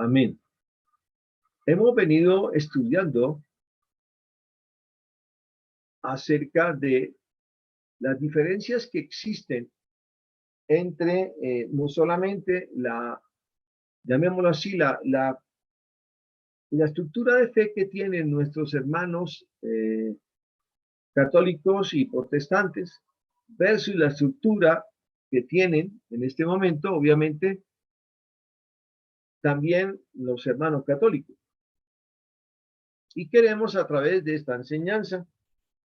Amén. Hemos venido estudiando acerca de las diferencias que existen entre no solamente llamémoslo así, la estructura de fe que tienen nuestros hermanos católicos y protestantes versus la estructura que tienen en este momento, obviamente, también los hermanos católicos. Y queremos a través de esta enseñanza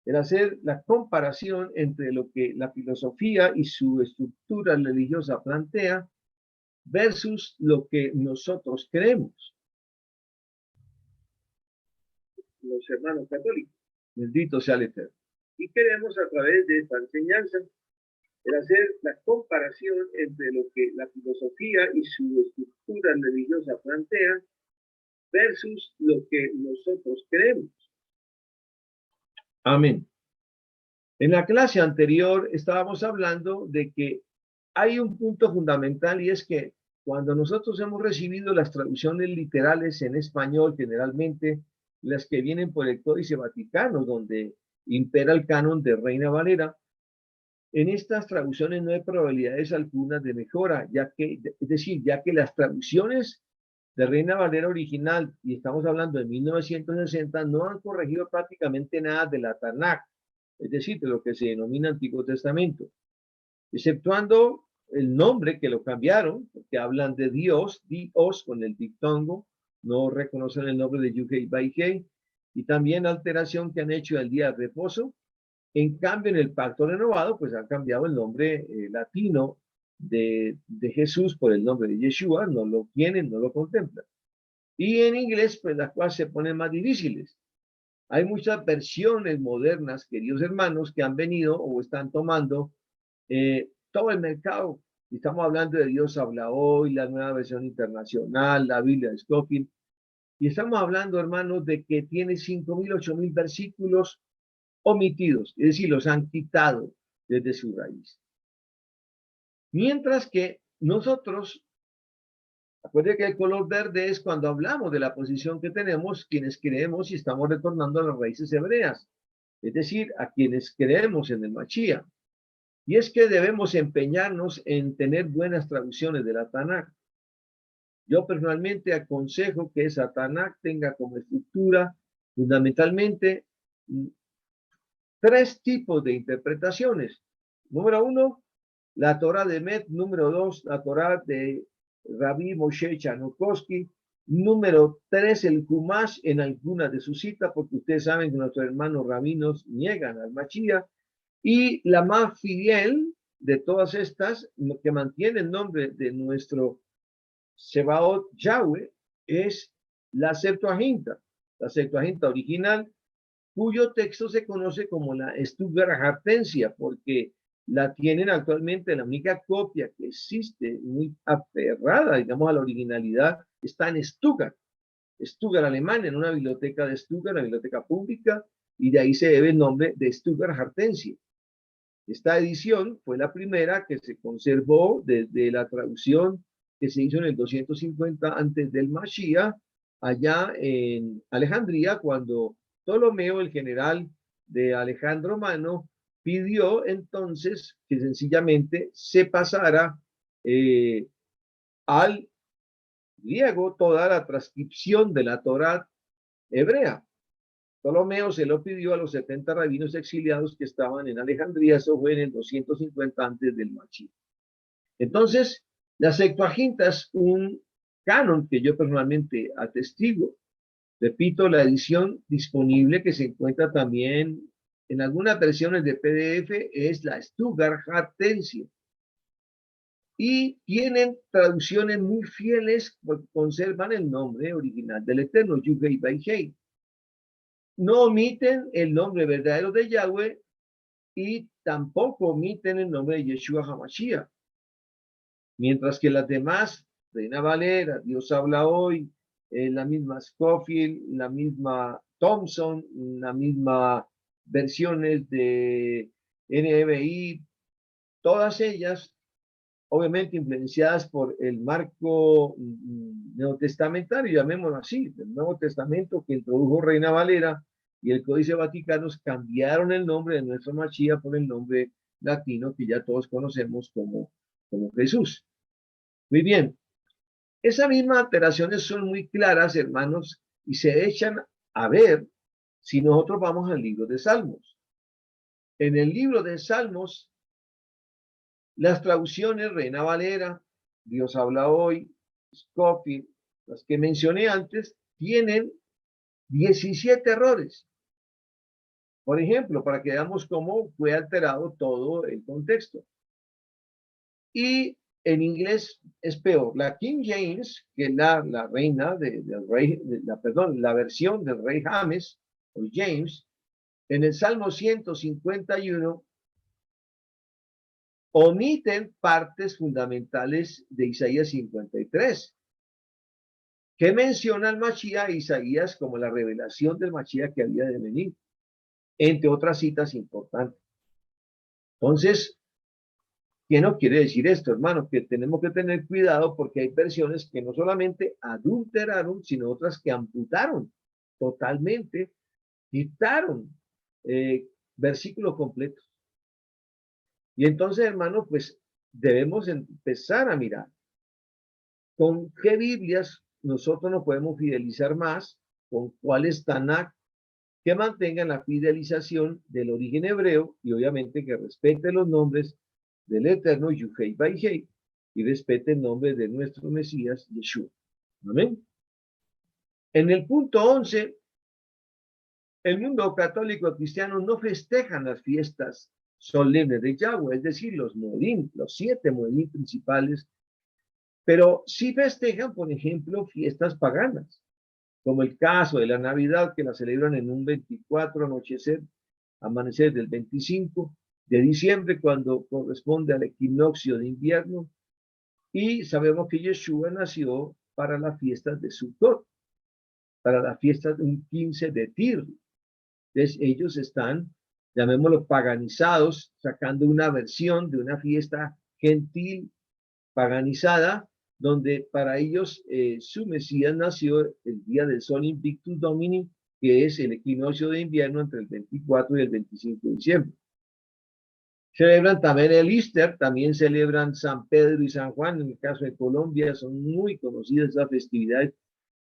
el hacer la comparación entre lo que la filosofía y su estructura religiosa plantea versus lo que nosotros creemos, los hermanos católicos. Bendito sea el Eterno. Y queremos a través de esta enseñanza el hacer la comparación entre lo que la filosofía y su estructura religiosa plantea versus lo que nosotros creemos. Amén. En la clase anterior estábamos hablando de que hay un punto fundamental y es que cuando nosotros hemos recibido las traducciones literales en español, generalmente las que vienen por el Códice Vaticano, donde impera el canon de Reina Valera, en estas traducciones no hay probabilidades algunas de mejora, ya que las traducciones de Reina Valera original, y estamos hablando de 1960, no han corregido prácticamente nada de la Tanakh, es decir, de lo que se denomina Antiguo Testamento, exceptuando el nombre que lo cambiaron, porque hablan de Dios con el diptongo, no reconocen el nombre de Yud-Heh-Vav-Heh, y también alteración que han hecho del día de reposo. En cambio, en el pacto renovado, pues han cambiado el nombre latino de Jesús por el nombre de Yeshua, no lo tienen, no lo contemplan. Y en inglés, pues las cosas se ponen más difíciles. Hay muchas versiones modernas, queridos hermanos, que han venido o están tomando todo el mercado. Estamos hablando de Dios habla hoy, la nueva versión internacional, la Biblia de Scofield. Y estamos hablando, hermanos, de que tiene 5.000, 8.000 versículos omitidos, es decir, los han quitado desde su raíz. Mientras que nosotros, acuérdense que el color verde es cuando hablamos de la posición que tenemos, quienes creemos y estamos retornando a las raíces hebreas, es decir, a quienes creemos en el Mashiach. Y es que debemos empeñarnos en tener buenas traducciones de la Tanakh. Yo personalmente aconsejo que esa Tanakh tenga como estructura fundamentalmente tres tipos de interpretaciones. Número uno, la Torah de Met. Número dos, la Torah de Rabbi Moshe Chanukowski. Número tres, el Kumash en alguna de sus citas, porque ustedes saben que nuestros hermanos rabinos niegan al Mashiach. Y la más fiel de todas estas, que mantiene el nombre de nuestro Sebaot Yahweh, es la Septuaginta original, cuyo texto se conoce como la Stuttgart-Hartensia, porque la tienen actualmente, la única copia que existe, muy aferrada, digamos, a la originalidad, está en Stuttgart, Alemania, en una biblioteca de Stuttgart, una biblioteca pública, y de ahí se debe el nombre de Stuttgart-Hartensia. Esta edición fue la primera que se conservó desde la traducción que se hizo en el 250 antes del Mashiach, allá en Alejandría, cuando Ptolomeo, el general de Alejandro Magno, pidió entonces que sencillamente se pasara al griego toda la transcripción de la Torá hebrea. Ptolomeo se lo pidió a los 70 rabinos exiliados que estaban en Alejandría, eso fue en el 250 antes del Mashiach. Entonces, la Septuaginta es un canon que yo personalmente atestigo. Repito, la edición disponible que se encuentra también en algunas versiones de PDF es la Stuttgart-Hartensia. Y tienen traducciones muy fieles porque conservan el nombre original del Eterno, Yud-Heh-Vav-Heh. No omiten el nombre verdadero de Yahweh y tampoco omiten el nombre de Yeshua HaMashiach. Mientras que las demás, Reina Valera, Dios habla hoy, la misma Scofield, la misma Thompson, la misma versiones de NBI, todas ellas obviamente influenciadas por el marco neotestamentario, llamémoslo así, el Nuevo Testamento que introdujo Reina Valera y el Códice Vaticano, cambiaron el nombre de nuestro Mashiach por el nombre latino que ya todos conocemos como Jesús. Muy bien, esas mismas alteraciones son muy claras, hermanos, y se echan a ver si nosotros vamos al libro de Salmos. En el libro de Salmos, las traducciones Reina Valera, Dios habla hoy, Scofield, las que mencioné antes, tienen 17 errores. Por ejemplo, para que veamos cómo fue alterado todo el contexto. Y en inglés es peor. La King James, que es la reina del rey, la versión del rey James, o James, en el Salmo 151, omiten partes fundamentales de Isaías 53, que menciona al Mashiach Isaías como la revelación del Mashiach que había de venir, entre otras citas importantes. Entonces, ¿qué no quiere decir esto, hermano? Que tenemos que tener cuidado porque hay versiones que no solamente adulteraron, sino otras que amputaron totalmente, quitaron versículos completos. Y entonces, hermano, pues debemos empezar a mirar con qué Biblias nosotros nos podemos fidelizar más, con cuáles Tanakh que mantengan la fidelización del origen hebreo y obviamente que respete los nombres del eterno Yuhei Baihei y respete el nombre de nuestro Mesías Yeshua. Amén. En el punto 11, el mundo católico cristiano no festejan las fiestas solemnes de Yahweh, es decir, los Moedim, los 7 Moedim principales, pero sí festejan, por ejemplo, fiestas paganas, como el caso de la Navidad, que la celebran en un 24 anochecer, amanecer del 25 de diciembre, cuando corresponde al equinoccio de invierno, y sabemos que Yeshua nació para las fiestas de Sukkot, para las fiestas de un 15 de Tir. Entonces ellos están, llamémoslo, paganizados, sacando una versión de una fiesta gentil, paganizada, donde para ellos su Mesías nació el día del Sol Invictus Domini, que es el equinoccio de invierno entre el 24 y el 25 de diciembre. Celebran también el Easter, también celebran San Pedro y San Juan, en el caso de Colombia son muy conocidas esas festividades,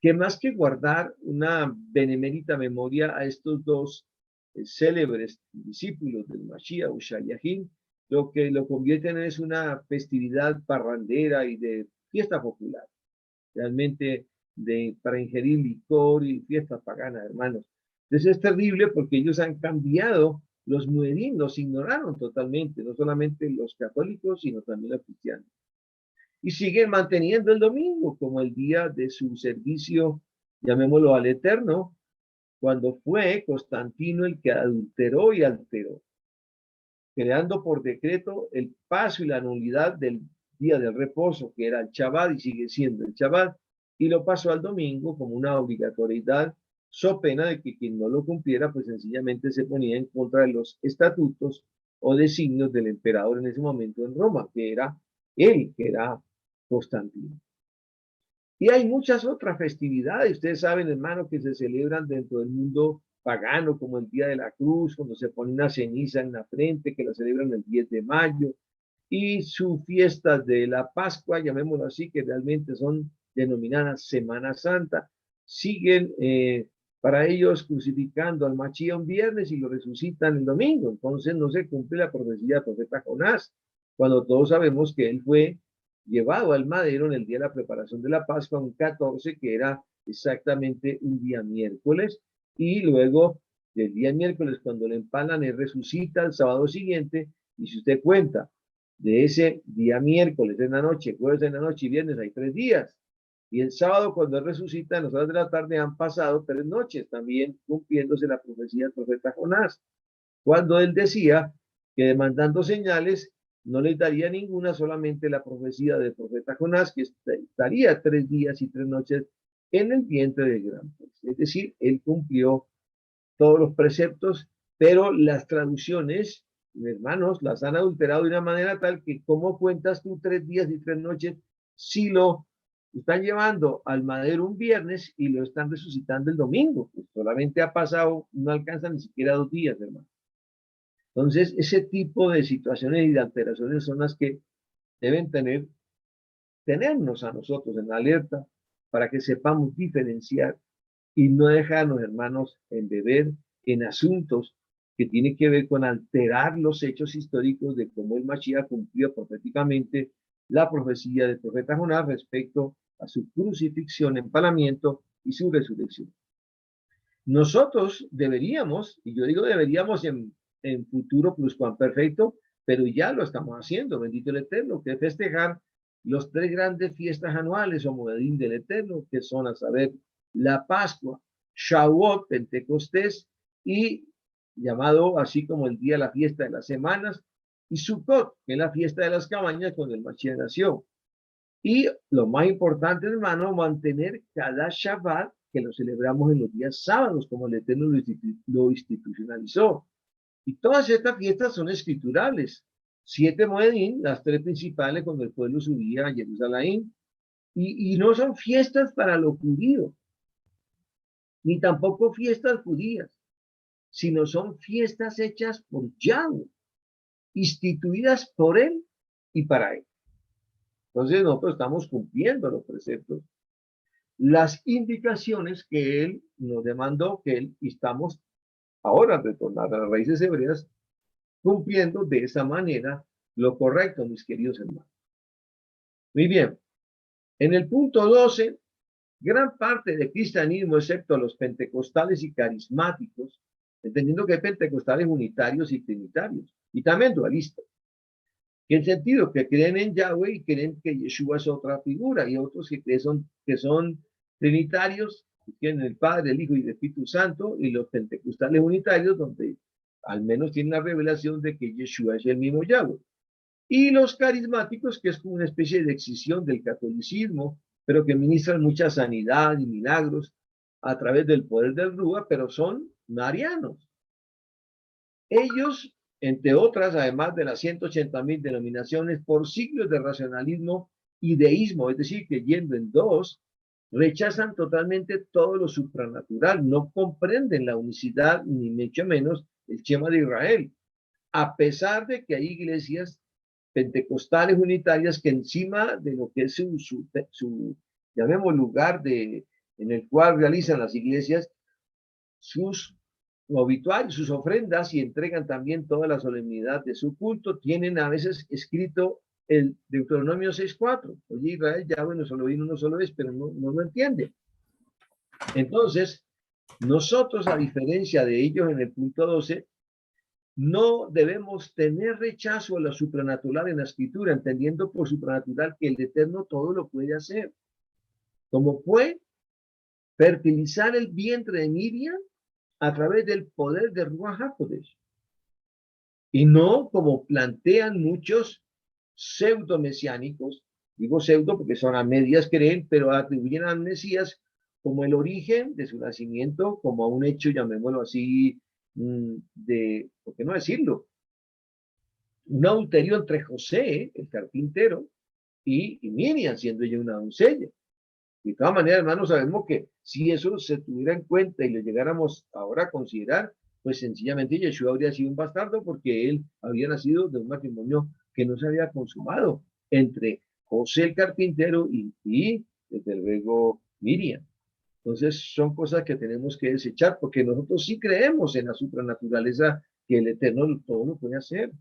que más que guardar una benemérita memoria a estos dos célebres discípulos del Mashiach o Shayahin, lo que lo convierten es una festividad parrandera y de fiesta popular, realmente para ingerir licor y fiesta pagana, hermanos. Entonces es terrible porque ellos han cambiado los muedim, los ignoraron totalmente, no solamente los católicos, sino también los cristianos. Y siguen manteniendo el domingo como el día de su servicio, llamémoslo al Eterno, cuando fue Constantino el que adulteró y alteró, creando por decreto el paso y la nulidad del día del reposo, que era el Shabbat y sigue siendo el Shabbat, y lo pasó al domingo como una obligatoriedad, so pena de que quien no lo cumpliera, pues sencillamente se ponía en contra de los estatutos o designios del emperador en ese momento en Roma, que era él, que era Constantino. Y hay muchas otras festividades, ustedes saben, hermano, que se celebran dentro del mundo pagano, como el Día de la Cruz, cuando se pone una ceniza en la frente, que la celebran el 10 de mayo, y sus fiestas de la Pascua, llamémoslo así, que realmente son denominadas Semana Santa, siguen para ellos crucificando al Mashiach un viernes y lo resucitan el domingo. Entonces no se cumple la profecía del profeta Jonás, cuando todos sabemos que él fue llevado al madero en el día de la preparación de la Pascua, un 14, que era exactamente un día miércoles, y luego del día miércoles, cuando le empalan, él resucita el sábado siguiente, y si usted cuenta de ese día miércoles en la noche, jueves en la noche y viernes, hay 3 días, y el sábado cuando él resucita, en las horas de la tarde han pasado 3 noches, también cumpliéndose la profecía del profeta Jonás, cuando él decía que demandando señales no les daría ninguna, solamente la profecía del profeta Jonás, que estaría 3 días y 3 noches en el vientre del gran pez. Es decir, él cumplió todos los preceptos, pero las traducciones hermanos, las han adulterado de una manera tal que ¿cómo cuentas tú 3 días y 3 noches si lo están llevando al madero un viernes y lo están resucitando el domingo? Pues solamente ha pasado, no alcanza ni siquiera 2 días, hermano. Entonces, ese tipo de situaciones y de alteraciones son las que deben tenernos a nosotros en alerta para que sepamos diferenciar y no dejarnos, hermanos, embeber en asuntos que tienen que ver con alterar los hechos históricos de cómo el Mashiach cumplió proféticamente la profecía del profeta Jonás respecto a su crucifixión, empalamiento y su resurrección. Nosotros deberíamos, y yo digo deberíamos en futuro pluscuamperfecto, pero ya lo estamos haciendo, bendito el Eterno, que es festejar los 3 grandes fiestas anuales o Moedim del Eterno, que son a saber la Pascua, Shavuot, Pentecostés y llamado así como el día de la fiesta de las semanas, y Sukkot, que es la fiesta de las cabañas cuando el Mashiach nació. Y lo más importante, hermano, mantener cada Shabbat que lo celebramos en los días sábados, como el Eterno lo institucionalizó. Y todas estas fiestas son escriturables. 7 Moedim, las 3 principales cuando el pueblo subía a Jerusalén. Y no son fiestas para los judíos, ni tampoco fiestas judías, sino son fiestas hechas por Yahweh, instituidas por él y para él. Entonces nosotros estamos cumpliendo los preceptos, las indicaciones que él nos demandó, que él estamos ahora retornar a las raíces hebreas, cumpliendo de esa manera lo correcto, mis queridos hermanos. Muy bien. En el punto 12, gran parte del cristianismo, excepto los pentecostales y carismáticos, entendiendo que hay pentecostales unitarios y trinitarios, y también dualistas, que en sentido que creen en Yahweh y creen que Yeshua es otra figura, y otros que son trinitarios, que tienen el Padre, el Hijo y el Espíritu Santo, y los pentecostales unitarios, donde al menos tienen la revelación de que Yeshua es el mismo Yahweh. Y los carismáticos, que es como una especie de excisión del catolicismo, pero que ministran mucha sanidad y milagros a través del poder del Rúa, pero son marianos. Ellos, entre otras, además de las 180,000 denominaciones, por siglos de racionalismo y deísmo, es decir, que yendo en dos, rechazan totalmente todo lo supranatural, no comprenden la unicidad, ni mucho menos el Shema de Israel, a pesar de que hay iglesias pentecostales unitarias que encima de lo que es su llamemos lugar en el cual realizan las iglesias sus obituarios, sus ofrendas y entregan también toda la solemnidad de su culto, tienen a veces escrito el Deuteronomio 6:4. Oye, Israel, ya bueno, solo vino uno solo vez, pero no lo entiende. Entonces, nosotros, a diferencia de ellos en el punto 12, no debemos tener rechazo a lo supranatural en la escritura, entendiendo por supranatural que el Eterno todo lo puede hacer. Como fue fertilizar el vientre de Miriam a través del poder de Ruach HaKodesh. Y no como plantean muchos pseudo mesiánicos, digo pseudo porque son a medias creen, pero atribuyen al Mesías como el origen de su nacimiento, como a un hecho, llamémoslo así, ¿por qué no decirlo? Un adulterio entre José, el carpintero, y Miriam, siendo ella una doncella. De todas maneras, hermanos, sabemos que si eso se tuviera en cuenta y lo llegáramos ahora a considerar, pues sencillamente Yeshua habría sido un bastardo porque él había nacido de un matrimonio que no se había consumado entre José el carpintero y desde luego Miriam. Entonces son cosas que tenemos que desechar porque nosotros sí creemos en la supranaturaleza que el Eterno todo lo puede hacer.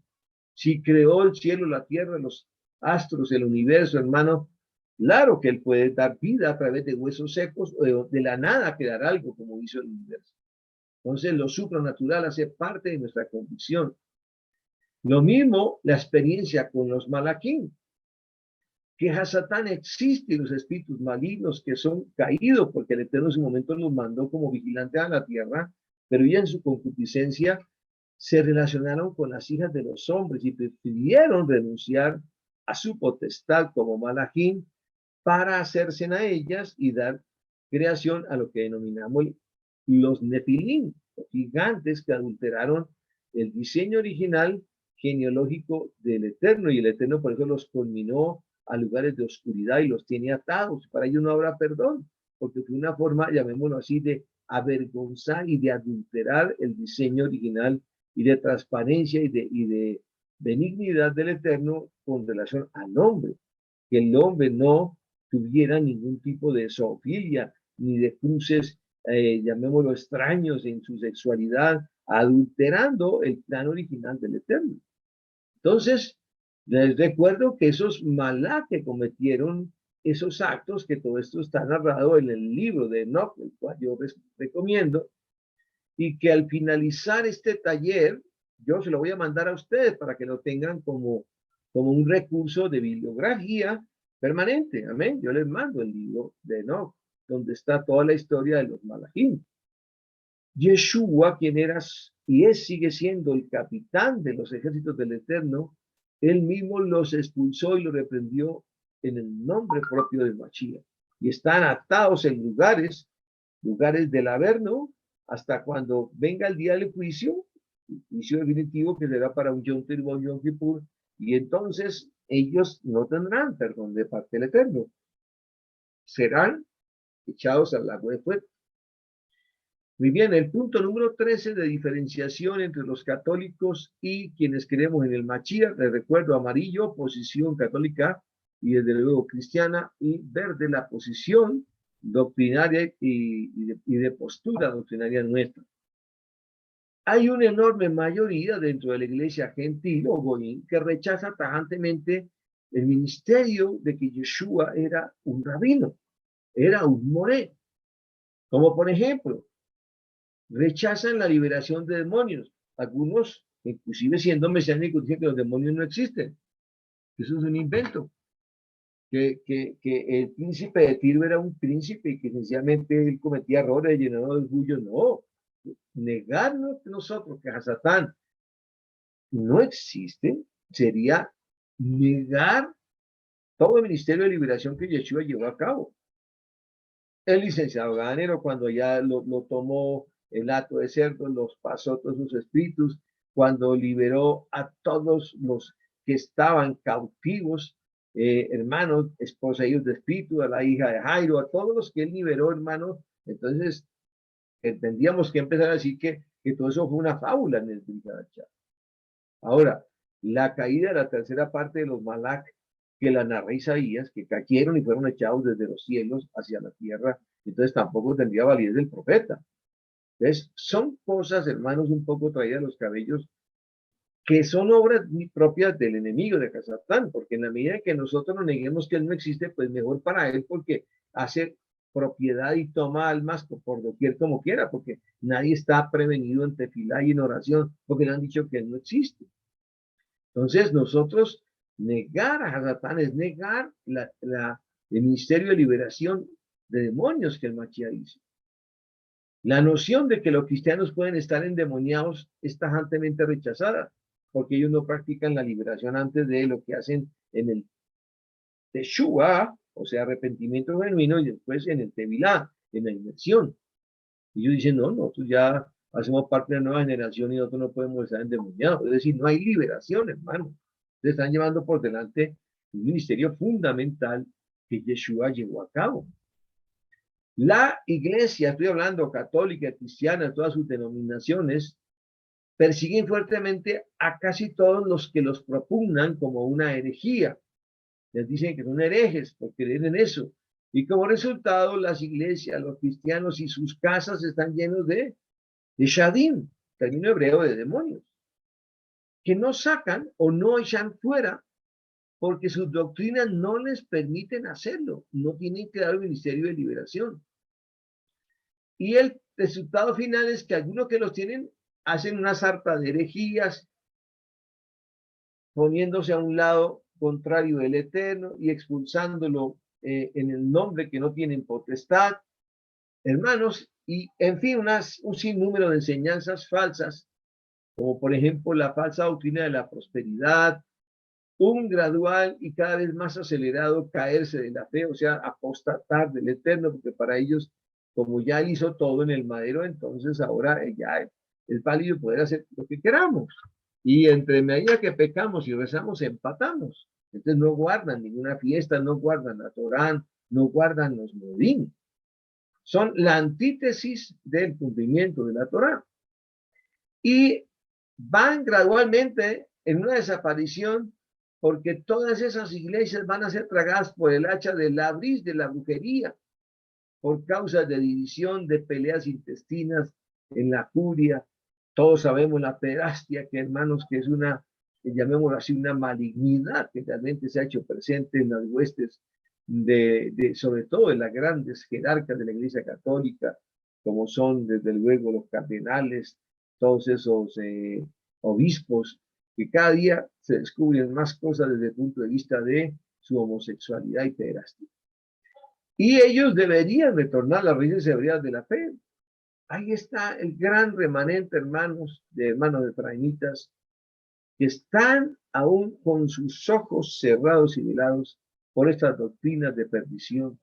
Si creó el cielo, la tierra, los astros, el universo, hermano, claro que él puede dar vida a través de huesos secos o de la nada crear algo como hizo el universo. Entonces lo supranatural hace parte de nuestra convicción. Lo mismo la experiencia con los malaquín, que Hasatán existe y los espíritus malignos que son caídos porque el Eterno en su momento los mandó como vigilantes a la tierra, pero ya en su concupiscencia se relacionaron con las hijas de los hombres y prefirieron renunciar a su potestad como malachim para hacerse a ellas y dar creación a lo que denominamos los nefilim, los gigantes que adulteraron el diseño original genealógico del Eterno, y el Eterno por eso los conminó a lugares de oscuridad y los tiene atados. Para ellos no habrá perdón, porque fue una forma, llamémoslo así, de avergonzar y de adulterar el diseño original y de transparencia y de benignidad del Eterno con relación al hombre, que el hombre no tuviera ningún tipo de zoofilia ni de cruces, llamémoslo extraños en su sexualidad, adulterando el plan original del Eterno. Entonces, les recuerdo que esos malá que cometieron esos actos, que todo esto está narrado en el libro de Enoch, el cual yo recomiendo, y que al finalizar este taller, yo se lo voy a mandar a ustedes para que lo tengan como un recurso de bibliografía permanente. Amén. Yo les mando el libro de Enoch, donde está toda la historia de los malachim. Yeshua, quien era y sigue siendo el capitán de los ejércitos del Eterno, él mismo los expulsó y los reprendió en el nombre propio de Mashiach. Y están atados en lugares del Averno, hasta cuando venga el día del juicio, el juicio definitivo que será para un Yom Teruah, un Yom Kippur, y entonces ellos no tendrán perdón de parte del Eterno. Serán echados al lago de fuego. Muy bien, el punto número 13 de diferenciación entre los católicos y quienes creemos en el Mashiach. Les recuerdo: amarillo, posición católica y desde luego cristiana, y verde, la posición doctrinaria y de postura doctrinaria nuestra. Hay una enorme mayoría dentro de la iglesia gentil o goín que rechaza tajantemente el ministerio de que Yeshua era un rabino, era un moré. Como por ejemplo, rechazan la liberación de demonios. Algunos, inclusive siendo mesiánicos, dicen que los demonios no existen. Eso es un invento. Que el príncipe de Tiro era un príncipe y que sencillamente él cometía errores llenado de orgullo. No. Negarnos nosotros que Hasatán no existe sería negar todo el ministerio de liberación que Yeshua llevó a cabo. El licenciado Ganero, cuando ya lo tomó el hato de cerdo, los pasó todos sus espíritus, cuando liberó a todos los que estaban cautivos, hermanos, poseídos de espíritu, a la hija de Jairo, a todos los que él liberó, hermanos. Entonces, tendríamos que empezar a decir que todo eso fue una fábula en el Brigadacha. Ahora, la caída de la tercera parte de los Malak, que la narra Isaías, que cayeron y fueron echados desde los cielos hacia la tierra, entonces tampoco tendría validez del profeta. Entonces, son cosas, hermanos, un poco traídas a los cabellos, que son obras propias del enemigo de Hasatán, porque en la medida que nosotros nos neguemos que él no existe, pues mejor para él, porque hace propiedad y toma almas por doquier como quiera, porque nadie está prevenido en tefilá y en oración, porque le han dicho que él no existe. Entonces, nosotros negar a Hasatán es negar el ministerio de liberación de demonios que el Mashiach hizo. La noción de que los cristianos pueden estar endemoniados es tajantemente rechazada, porque ellos no practican la liberación antes de lo que hacen en el Teshuvah, o sea, arrepentimiento genuino, y después en el Tevilá, en la inmersión. Y ellos dicen: no, nosotros ya hacemos parte de la nueva generación y nosotros no podemos estar endemoniados. Es decir, no hay liberación, hermano. Se están llevando por delante un ministerio fundamental que Yeshua llevó a cabo. La iglesia, estoy hablando católica, cristiana, todas sus denominaciones, persiguen fuertemente a casi todos los que los propugnan como una herejía. Les dicen que son herejes por creer en eso. Y como resultado, las iglesias, los cristianos y sus casas están llenos de shadim, término hebreo de demonios, que no sacan o no echan fuera porque sus doctrinas no les permiten hacerlo. No tienen que dar un ministerio de liberación. Y el resultado final es que algunos que los tienen hacen una sarta de herejías, poniéndose a un lado contrario del Eterno y expulsándolo en el nombre que no tienen potestad, hermanos, y en fin, un sinnúmero de enseñanzas falsas, como por ejemplo la falsa doctrina de la prosperidad, un gradual y cada vez más acelerado caerse de la fe, o sea, apostatar del Eterno, porque para ellos, como ya hizo todo en el madero, entonces ahora ya es válido poder hacer lo que queramos. Y entre medida que pecamos y rezamos, empatamos. Entonces no guardan ninguna fiesta, no guardan la Torá, no guardan los Modim. Son la antítesis del cumplimiento de la Torá. Y van gradualmente en una desaparición porque todas esas iglesias van a ser tragadas por el hacha de la bris, de la brujería, por causa de división, de peleas intestinas en la curia. Todos sabemos la pederastia, que hermanos, que es una, llamémoslo así, una malignidad que realmente se ha hecho presente en las huestes sobre todo de las grandes jerarcas de la Iglesia Católica, como son desde luego los cardenales, todos esos obispos, que cada día se descubren más cosas desde el punto de vista de su homosexualidad y pederastia. Y ellos deberían retornar a las raíces hebreas de la fe. Ahí está el gran remanente, hermanos de efraimitas, que están aún con sus ojos cerrados y velados por estas doctrinas de perdición,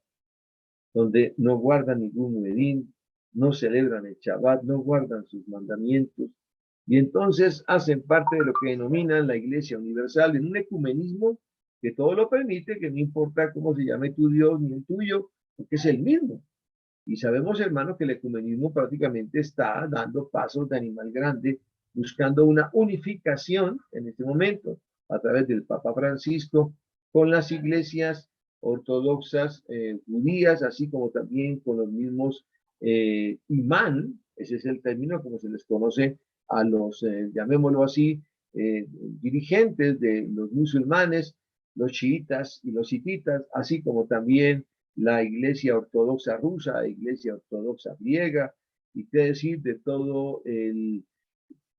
donde no guardan ningún muedín, no celebran el Shabbat, no guardan sus mandamientos, y entonces hacen parte de lo que denominan la Iglesia Universal, en un ecumenismo que todo lo permite, que no importa cómo se llame tu Dios ni el tuyo, porque es el mismo. Y sabemos, hermanos, que el ecumenismo prácticamente está dando pasos de animal grande, buscando una unificación en este momento, a través del Papa Francisco, con las iglesias ortodoxas judías, así como también con los mismos imán, ese es el término como se les conoce a los, llamémoslo así, dirigentes de los musulmanes, los chiitas y los hititas, así como también la Iglesia Ortodoxa rusa, la Iglesia Ortodoxa griega, y qué decir de todo el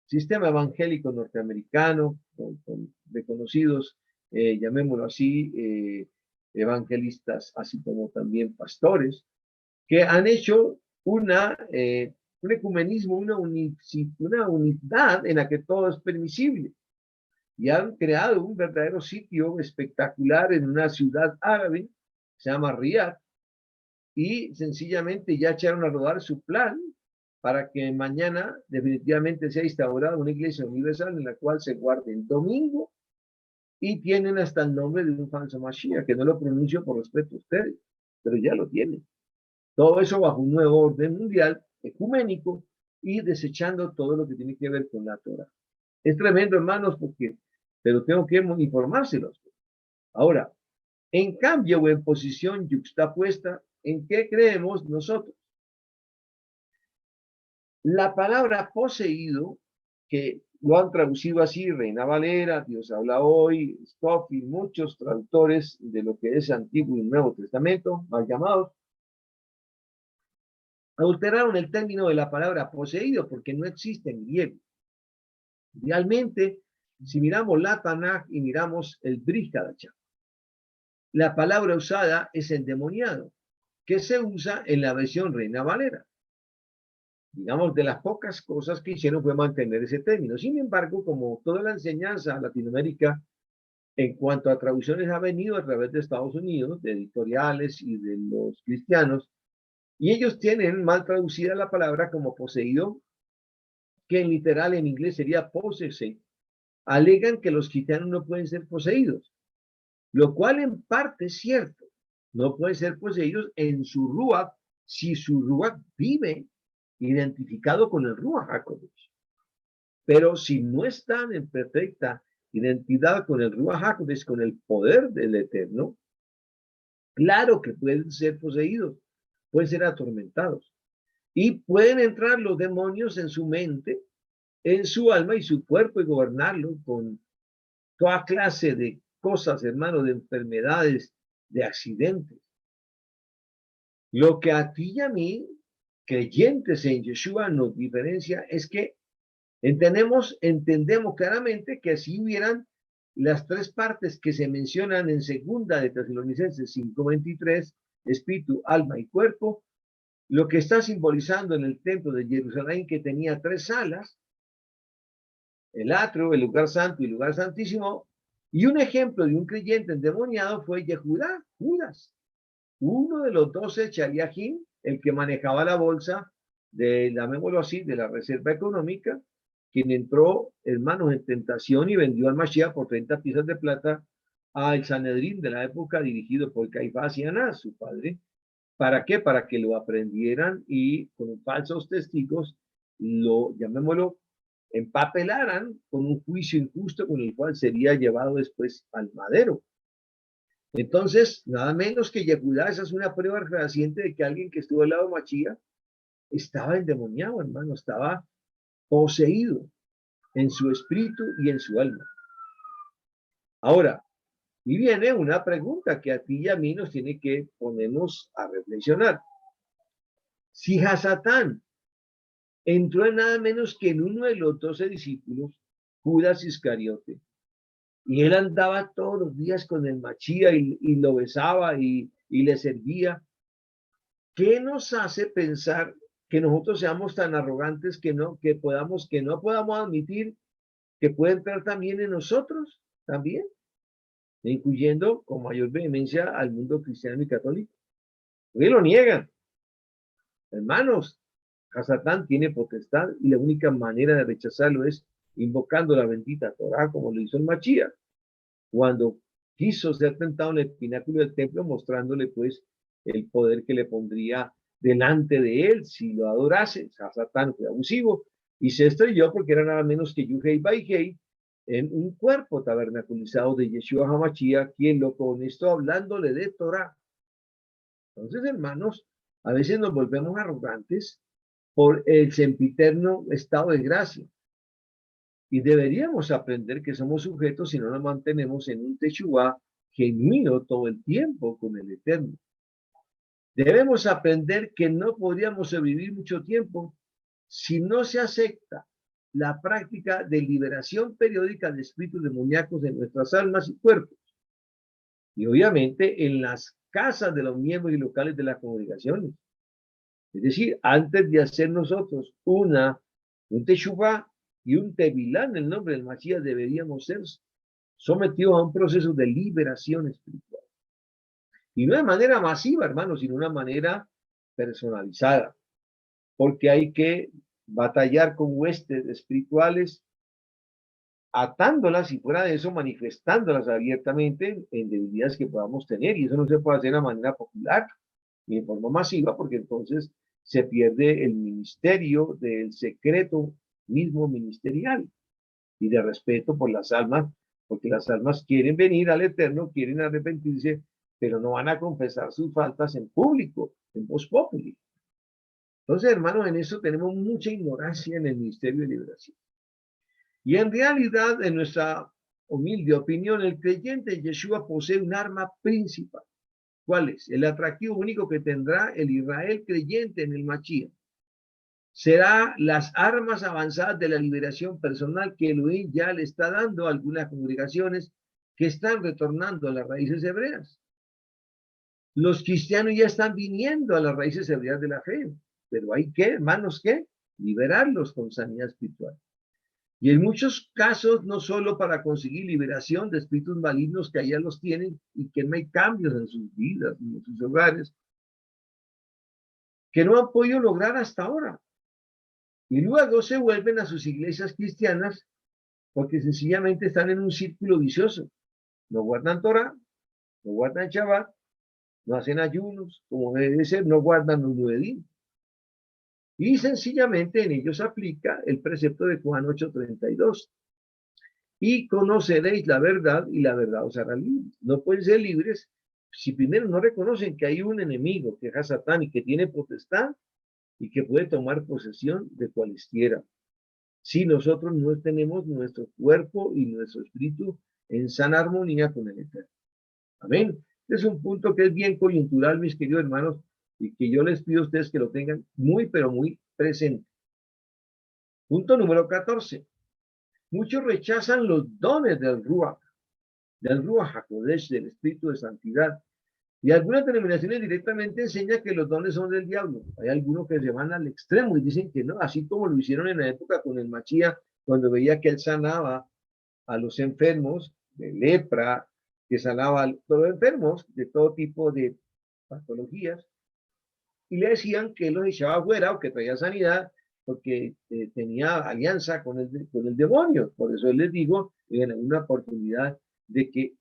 sistema evangélico norteamericano, con reconocidos, llamémoslo así, evangelistas, así como también pastores, que han hecho un ecumenismo, una unidad en la que todo es permisible. Y han creado un verdadero sitio espectacular en una ciudad árabe, se llama Riyadh, y sencillamente ya echaron a rodar su plan para que mañana definitivamente sea instaurada una iglesia universal en la cual se guarde el domingo, y tienen hasta el nombre de un falso Mashiach, que no lo pronuncio por respeto a ustedes, pero ya lo tienen. Todo eso bajo un nuevo orden mundial, ecuménico, y desechando todo lo que tiene que ver con la Torah. Es tremendo, hermanos, porque, pero tengo que informárselos. Ahora, en cambio o en posición yuxtapuesta, ¿en qué creemos nosotros? La palabra poseído, que lo han traducido así, Reina Valera, Dios habla hoy, Scofield, muchos traductores de lo que es Antiguo y Nuevo Testamento, mal llamados, adulteraron el término de la palabra poseído porque no existe en griego. Realmente, si miramos la Tanaj y miramos el Brit Hadashah, la palabra usada es endemoniado, que se usa en la versión Reina Valera. Digamos, de las pocas cosas que hicieron fue mantener ese término. Sin embargo, como toda la enseñanza a Latinoamérica en cuanto a traducciones ha venido a través de Estados Unidos, de editoriales y de los cristianos, y ellos tienen mal traducida la palabra como poseído, que en literal en inglés sería possessed. Alegan que los cristianos no pueden ser poseídos, lo cual en parte es cierto. No pueden ser poseídos en su Ruach si su Ruach vive identificado con el Ruach HaKodesh. Pero si no están en perfecta identidad con el Ruach HaKodesh, con el poder del Eterno, claro que pueden ser poseídos, pueden ser atormentados. Y pueden entrar los demonios en su mente, en su alma y su cuerpo y gobernarlo con toda clase de cosas, hermano, de enfermedades, de accidentes. Lo que a ti y a mí, creyentes en Yeshua, nos diferencia es que entendemos claramente que si hubieran las tres partes que se mencionan en segunda de Tesalonicenses 5:23, espíritu, alma y cuerpo, lo que está simbolizando en el templo de Jerusalén, que tenía tres salas, el atrio, el lugar santo y el lugar santísimo, y un ejemplo de un creyente endemoniado fue Yehudá, Judas, uno de los 12 Shaliachim, el que manejaba la bolsa de, llamémoslo así, de la reserva económica, quien entró, hermanos, en tentación y vendió al Mashiach por 30 piezas de plata al Sanedrín de la época dirigido por Caifás y Anás, su padre. ¿Para qué? Para que lo aprendieran y con falsos testigos lo, llamémoslo, empapelaran con un juicio injusto con el cual sería llevado después al madero. Entonces, nada menos que Yehudá, esa es una prueba fehaciente de que alguien que estuvo al lado de Machía estaba endemoniado, hermano, estaba poseído en su espíritu y en su alma. Ahora, y viene una pregunta que a ti y a mí nos tiene que ponernos a reflexionar. Si Hasatán entró en nada menos que en uno de los 12 discípulos, Judas Iscariote, y él andaba todos los días con el Machía y lo besaba y le servía, ¿qué nos hace pensar que nosotros seamos tan arrogantes que no podamos admitir que puede entrar también en nosotros, también, incluyendo con mayor vehemencia al mundo cristiano y católico? Porque lo niegan. Hermanos, Hasatán tiene potestad y la única manera de rechazarlo es invocando la bendita Torá, como lo hizo el Machía, cuando quiso ser tentado en el pináculo del templo, mostrándole pues el poder que le pondría delante de él si lo adorase. Hasatán fue abusivo y se estrelló porque era nada menos que Yuhei Baihei en un cuerpo tabernaculizado de Yeshua HaMashiach, quien lo conestó hablándole de Torah. Entonces, hermanos, a veces nos volvemos arrogantes por el sempiterno estado de gracia. Y deberíamos aprender que somos sujetos si no nos mantenemos en un Teshuvá genuino todo el tiempo con el Eterno. Debemos aprender que no podríamos sobrevivir mucho tiempo si no se acepta la práctica de liberación periódica de espíritus demoníacos en nuestras almas y cuerpos. Y obviamente en las casas de los miembros y locales de las congregaciones. Es decir, antes de hacer nosotros un Teshuvá y un Tevilá en el nombre del Mashiach, deberíamos ser sometidos a un proceso de liberación espiritual. Y no de manera masiva, hermanos, sino de una manera personalizada. Porque hay que batallar con huestes espirituales, atándolas y fuera de eso manifestándolas abiertamente en debilidades que podamos tener. Y eso no se puede hacer de manera popular ni de forma masiva, porque entonces se pierde el ministerio del secreto mismo ministerial y de respeto por las almas, porque las almas quieren venir al Eterno, quieren arrepentirse, pero no van a confesar sus faltas en público, en voz populi. Entonces, hermanos, en eso tenemos mucha ignorancia en el ministerio de liberación. Y en realidad, en nuestra humilde opinión, el creyente de Yeshua posee un arma principal. ¿Cuál es? El atractivo único que tendrá el Israel creyente en el Mashiach será las armas avanzadas de la liberación personal que Elohim ya le está dando a algunas congregaciones que están retornando a las raíces hebreas. Los cristianos ya están viniendo a las raíces hebreas de la fe, pero hay que, hermanos, ¿qué? Liberarlos con sanidad espiritual. Y en muchos casos, no solo para conseguir liberación de espíritus malignos que allá los tienen y que no hay cambios en sus vidas, en sus hogares, que no han podido lograr hasta ahora. Y luego se vuelven a sus iglesias cristianas porque sencillamente están en un círculo vicioso. No guardan Torah, no guardan Shabbat, no hacen ayunos, como debe ser, no guardan los Nuedín. Y sencillamente en ellos aplica el precepto de Juan 8:32. Y conoceréis la verdad y la verdad os hará libres. No pueden ser libres si primero no reconocen que hay un enemigo, que es Satán y que tiene potestad y que puede tomar posesión de cualesquiera. Si nosotros no tenemos nuestro cuerpo y nuestro espíritu en sana armonía con el Eterno. Amén. Este es un punto que es bien coyuntural, mis queridos hermanos, y que yo les pido a ustedes que lo tengan muy, pero muy presente. Punto número 14. Muchos rechazan los dones del Ruach HaKodesh, del Espíritu de Santidad. Y algunas denominaciones directamente enseñan que los dones son del diablo. Hay algunos que se van al extremo y dicen que no, así como lo hicieron en la época con el Machía, cuando veía que él sanaba a los enfermos de lepra, que sanaba a los enfermos de todo tipo de patologías, y le decían que él los echaba afuera o que traía sanidad, porque tenía alianza con el demonio. Por eso él les dijo en una oportunidad de que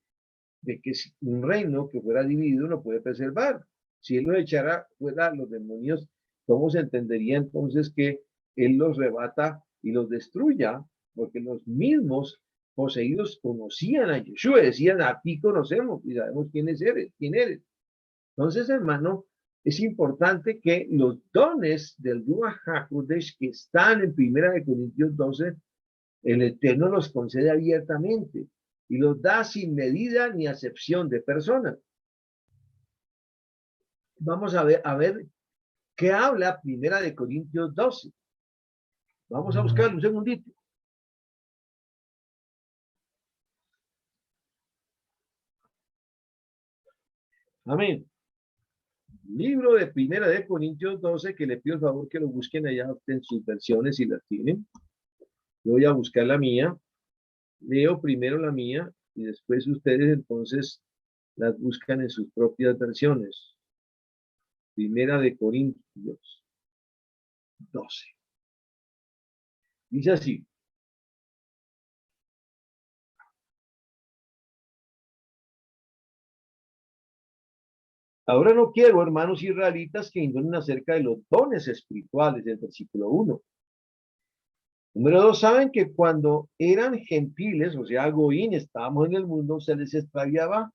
un reino que fuera dividido no puede preservar. Si él los echara fuera los demonios, ¿cómo se entendería entonces que él los rebata y los destruya? Porque los mismos poseídos conocían a Yeshua, decían, a ti conocemos y sabemos quién eres. Entonces, hermano, es importante que los dones del Ruach HaKodesh que están en 1 Corintios 12, el Eterno los concede abiertamente y los da sin medida ni acepción de personas. Vamos a ver qué habla 1 Corintios 12. Vamos a buscarlo un segundito. Amén. Libro de 1 Corintios 12, que le pido el favor que lo busquen allá en sus versiones si las tienen. Yo voy a buscar la mía. Leo primero la mía y después ustedes entonces las buscan en sus propias versiones. 1 Corintios 12. Dice así. Ahora no quiero, hermanos israelitas, que ignoren acerca de los dones espirituales del versículo 1. Número 2, saben que cuando eran gentiles, o sea, goín, estábamos en el mundo, se les extraviaba,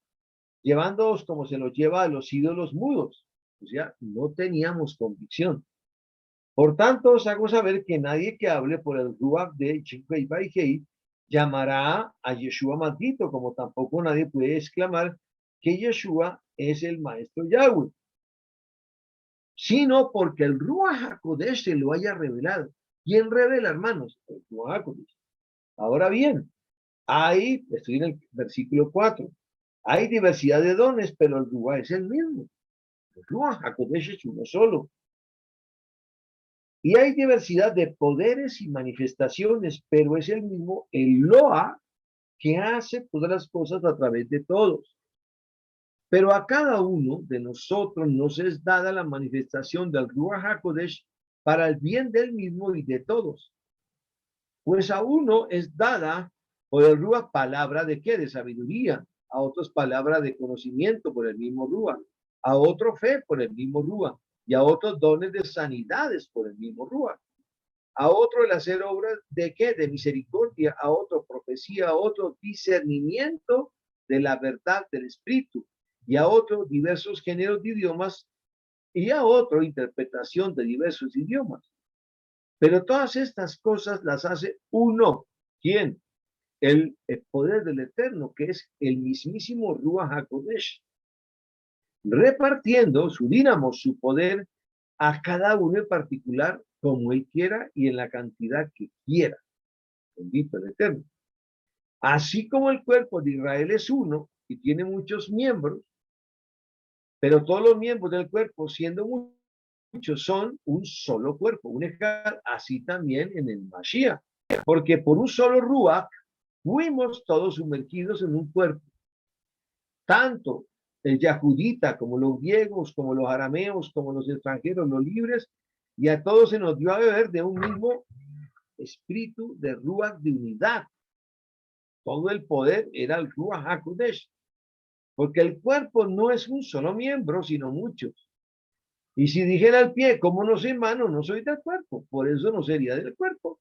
llevándolos como se los lleva a los ídolos mudos. O sea, no teníamos convicción. Por tanto, os hago saber que nadie que hable por el Ruach de Chikvei llamará a Yeshua maldito, como tampoco nadie puede exclamar que Yeshua es el maestro Yahweh, sino porque el Ruach HaKodesh se lo haya revelado. ¿Quién revela, hermanos? El Ruach HaKodesh. Ahora bien, estoy en el versículo 4, hay diversidad de dones, pero el Ruach es el mismo. El Ruach HaKodesh es uno solo. Y hay diversidad de poderes y manifestaciones, pero es el mismo Eloa que hace todas las cosas a través de todos. Pero a cada uno de nosotros nos es dada la manifestación del Ruach HaKodesh para el bien del mismo y de todos. Pues a uno es dada por el Ruach palabra de qué? De sabiduría. A otros palabra de conocimiento por el mismo Ruach. A otro fe por el mismo Ruach. Y a otros dones de sanidades por el mismo Ruach. A otro el hacer obras de qué? De misericordia. A otro profecía. A otro discernimiento de la verdad del Espíritu. Y a otro diversos géneros de idiomas. Y a otro interpretación de diversos idiomas. Pero todas estas cosas las hace uno. ¿Quién? El poder del Eterno, que es el mismísimo Ruach HaKodesh, repartiendo su dínamo, su poder, a cada uno en particular, como él quiera y en la cantidad que quiera. Bendito el Eterno. Así como el cuerpo de Israel es uno y tiene muchos miembros, pero todos los miembros del cuerpo, siendo muchos, son un solo cuerpo, un ejad, así también en el Mashiach, porque por un solo Ruach fuimos todos sumergidos en un cuerpo, tanto el yahudita como los griegos, como los arameos, como los extranjeros, los libres, y a todos se nos dio a beber de un mismo espíritu de Ruach de unidad. Todo el poder era el Ruach HaKodesh, porque el cuerpo no es un solo miembro, sino muchos. Y si dijera el pie, como no soy mano, no soy del cuerpo, por eso no sería del cuerpo.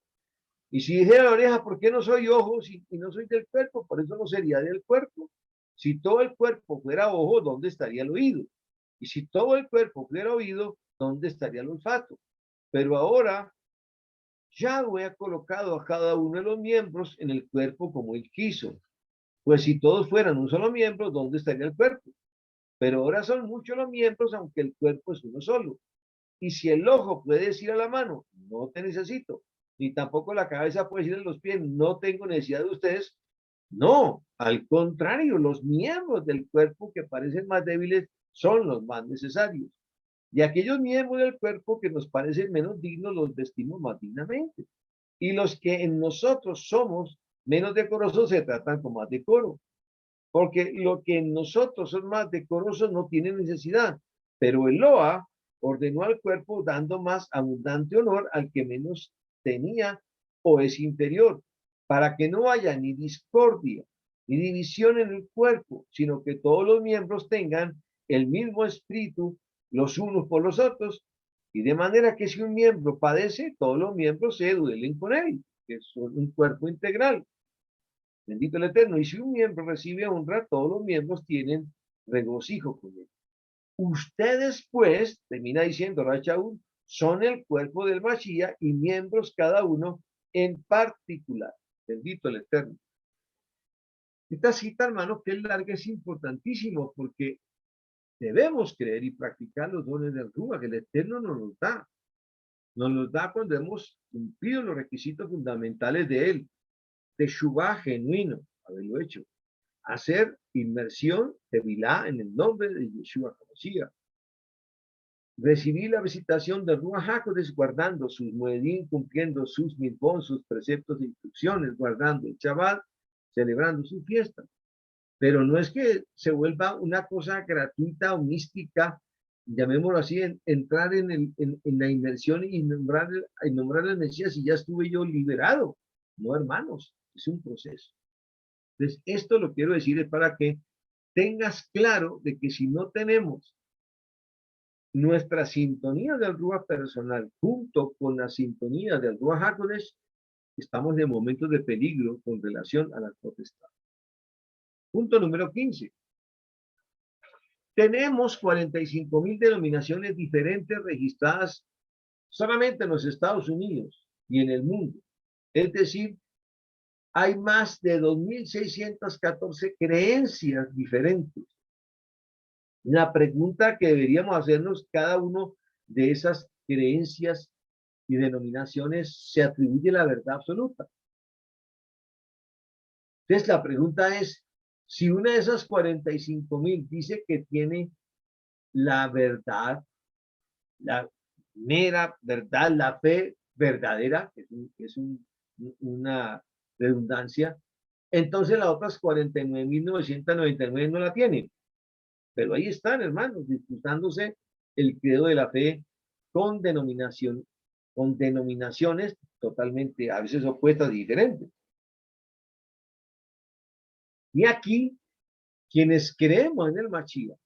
Y si dijera la oreja, ¿por qué no soy ojos y no soy del cuerpo? Por eso no sería del cuerpo. Si todo el cuerpo fuera ojo, ¿dónde estaría el oído? Y si todo el cuerpo fuera oído, ¿dónde estaría el olfato? Pero ahora Yahweh ha colocado a cada uno de los miembros en el cuerpo como él quiso. Pues si todos fueran un solo miembro, ¿dónde estaría el cuerpo? Pero ahora son muchos los miembros, aunque el cuerpo es uno solo. Y si el ojo puede decir a la mano, no te necesito, ni tampoco la cabeza puede decir a los pies, no tengo necesidad de ustedes, no, al contrario, los miembros del cuerpo que parecen más débiles son los más necesarios. Y aquellos miembros del cuerpo que nos parecen menos dignos los vestimos más dignamente. Y los que en nosotros somos menos decorosos se tratan con más decoro. Porque lo que en nosotros son más decorosos no tiene necesidad. Pero Eloa ordenó al cuerpo dando más abundante honor al que menos tenía o es inferior, para que no haya ni discordia ni división en el cuerpo, sino que todos los miembros tengan el mismo espíritu los unos por los otros, y de manera que si un miembro padece, todos los miembros se duelen con él, que es un cuerpo integral. Bendito el Eterno. Y si un miembro recibe honra, todos los miembros tienen regocijo con él. Ustedes, pues, termina diciendo Rachaúl, son el cuerpo del Mashiach y miembros cada uno en particular. Bendito el Eterno. Esta cita, hermano, que es larga, es importantísimo porque debemos creer y practicar los dones del Ruach que el Eterno nos los da. Nos los da cuando hemos cumplido los requisitos fundamentales de Él. De Shuvah genuino, haberlo hecho. Hacer inmersión de Bilá en el nombre de Yeshua HaMashiach. Recibir la visitación del Ruach HaKodesh guardando sus muedín, cumpliendo sus mitzvot, sus preceptos e instrucciones, guardando el Shabbat, celebrando su fiesta. Pero no es que se vuelva una cosa gratuita o mística, llamémoslo así, entrar en la inmersión y nombrar al Mesías y ya estuve yo liberado. No, hermanos, es un proceso. Entonces, esto lo quiero decir es para que tengas claro de que si no tenemos nuestra sintonía del Ruach personal junto con la sintonía del Ruach HaKodesh, estamos en momentos de peligro con relación a la potestad. Punto número 15. Tenemos 45,000 denominaciones diferentes registradas solamente en los Estados Unidos y en el mundo. Es decir, hay más de 2,614 creencias diferentes. La pregunta que deberíamos hacernos, cada uno de esas creencias y denominaciones se atribuye la verdad absoluta. Entonces la pregunta es, si una de esas 45,000 dice que tiene la verdad, la mera verdad, la fe verdadera, que es una redundancia, entonces las otras 49,999 no la tienen. Pero ahí están, hermanos, disputándose el credo de la fe con denominaciones totalmente, a veces opuestas y diferentes. Y aquí, quienes creemos en el Mashiach,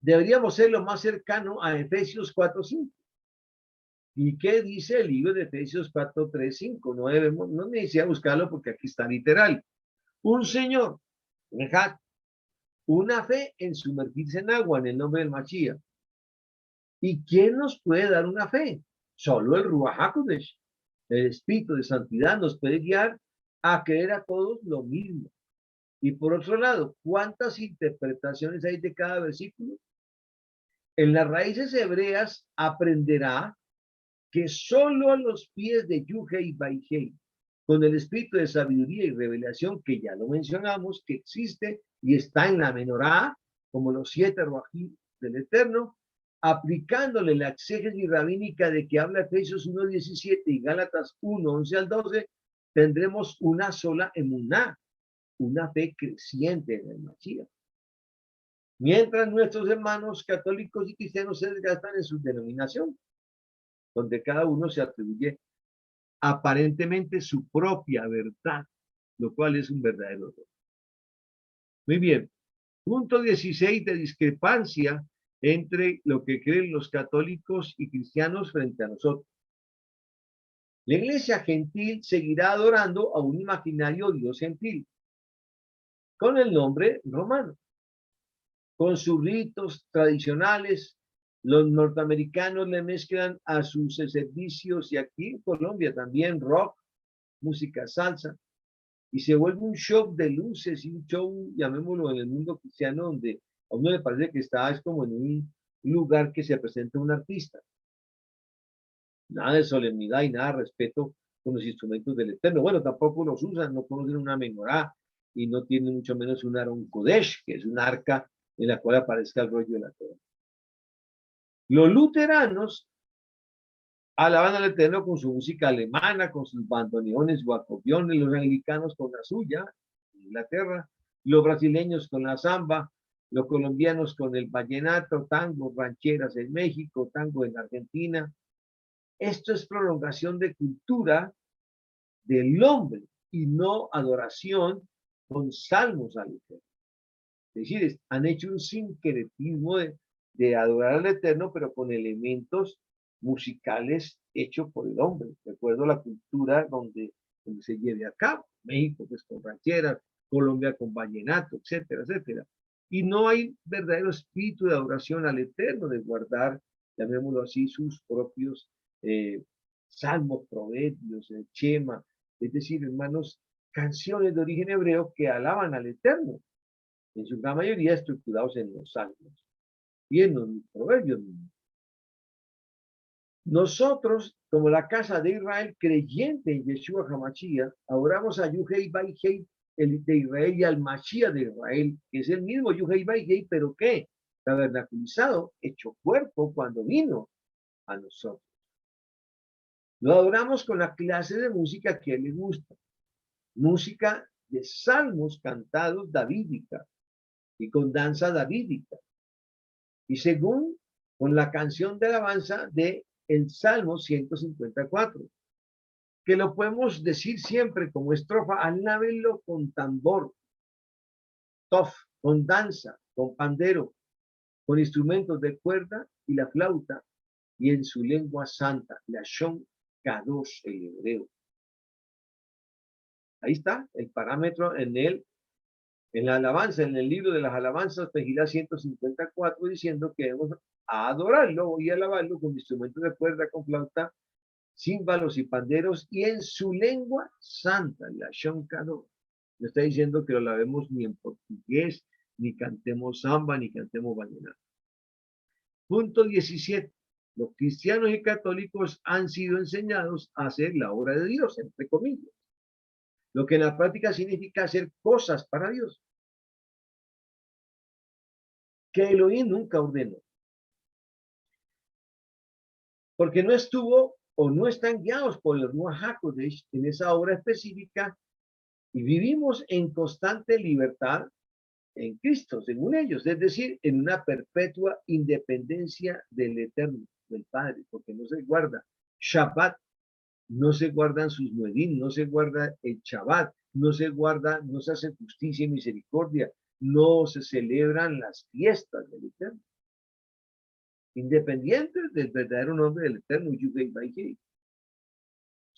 deberíamos ser lo más cercano a Efesios 4:5. ¿Y qué dice el libro de Efesios 4:3-5? No necesita buscarlo porque aquí está literal. Un Señor, una fe en sumergirse en agua en el nombre del Mashiach. ¿Y quién nos puede dar una fe? Solo el Ruach HaKodesh. El Espíritu de Santidad nos puede guiar a creer a todos lo mismo. Y por otro lado, ¿cuántas interpretaciones hay de cada versículo? En las raíces hebreas aprenderá que solo a los pies de Yuhei y Baihei, con el espíritu de sabiduría y revelación, que ya lo mencionamos, que existe y está en la menorá, como los 7 Ruajim del Eterno, aplicándole la exégesis rabínica de que habla Efesios 1:17 y Gálatas 1:11-12, tendremos una sola emuná, una fe creciente en el Mashiach. Mientras nuestros hermanos católicos y cristianos se desgastan en su denominación, donde cada uno se atribuye aparentemente su propia verdad, lo cual es un verdadero error. Muy bien. Punto 16 de discrepancia entre lo que creen los católicos y cristianos frente a nosotros. La iglesia gentil seguirá adorando a un imaginario Dios gentil, con el nombre romano, con sus ritos tradicionales. Los norteamericanos le mezclan a sus servicios, y aquí en Colombia también, rock, música salsa, y se vuelve un show de luces y un show, llamémoslo, en el mundo cristiano, donde a uno le parece que está, es como en un lugar que se presenta un artista. Nada de solemnidad y nada de respeto con los instrumentos del Eterno. Bueno, tampoco los usan, no conocen una menorá y no tienen mucho menos un Aron Kodesh, que es un arca en la cual aparezca el rollo de la Torah. Los luteranos alaban al Eterno con su música alemana, con sus bandoneones o acordiones, los anglicanos con la suya, en Inglaterra, los brasileños con la samba, los colombianos con el vallenato, tango, rancheras en México, tango en Argentina. Esto es prolongación de cultura del hombre y no adoración con salmos al Eterno. Es decir, han hecho un sincretismo de adorar al Eterno, pero con elementos musicales hechos por el hombre, de acuerdo a la cultura donde se lleve a cabo. México, pues con rancheras, Colombia con vallenato, etcétera, etcétera. Y no hay verdadero espíritu de adoración al Eterno, de guardar, llamémoslo así, sus propios eh, salmos, proverbios, chema, es decir, hermanos, canciones de origen hebreo que alaban al Eterno, en su gran mayoría estructurados en los salmos y en los proverbios. Nosotros, como la casa de Israel, creyente en Yeshua HaMashiach, adoramos a Yuhei Baihei, el de Israel, y al Mashiach de Israel, que es el mismo Yuhei Baihei, pero que tabernaculizado, hecho cuerpo cuando vino a nosotros. Lo adoramos con la clase de música que a él le gusta, música de salmos cantados davídica y con danza davídica, y según con la canción de alabanza de el Salmo 154, que lo podemos decir siempre como estrofa, alábenlo con tambor, tof, con danza, con pandero, con instrumentos de cuerda y la flauta, y en su lengua santa, la Shon Kadosh, el hebreo. Ahí está el parámetro en la alabanza, en el libro de las alabanzas, Tejilá 154, diciendo que debemos adorarlo y alabarlo con instrumentos de cuerda, con flauta, címbalos y panderos, y en su lengua santa, la Shonkado. No está diciendo que lo lavemos ni en portugués, ni cantemos samba, ni cantemos vallenato. Punto 17. Los cristianos y católicos han sido enseñados a hacer la obra de Dios, entre comillas, lo que en la práctica significa hacer cosas para Dios, que Elohim nunca ordenó, porque no estuvo o no están guiados por el Ruach HaKodesh en esa obra específica, y vivimos en constante libertad en Cristo, según ellos, es decir, en una perpetua independencia del Eterno, del Padre, porque no se guarda Shabbat, no se guardan sus muedim, no se guarda el Shabbat, no se guarda, no se hace justicia y misericordia, no se celebran las fiestas del Eterno, independientes del verdadero nombre del Eterno, Yuhei Baihei.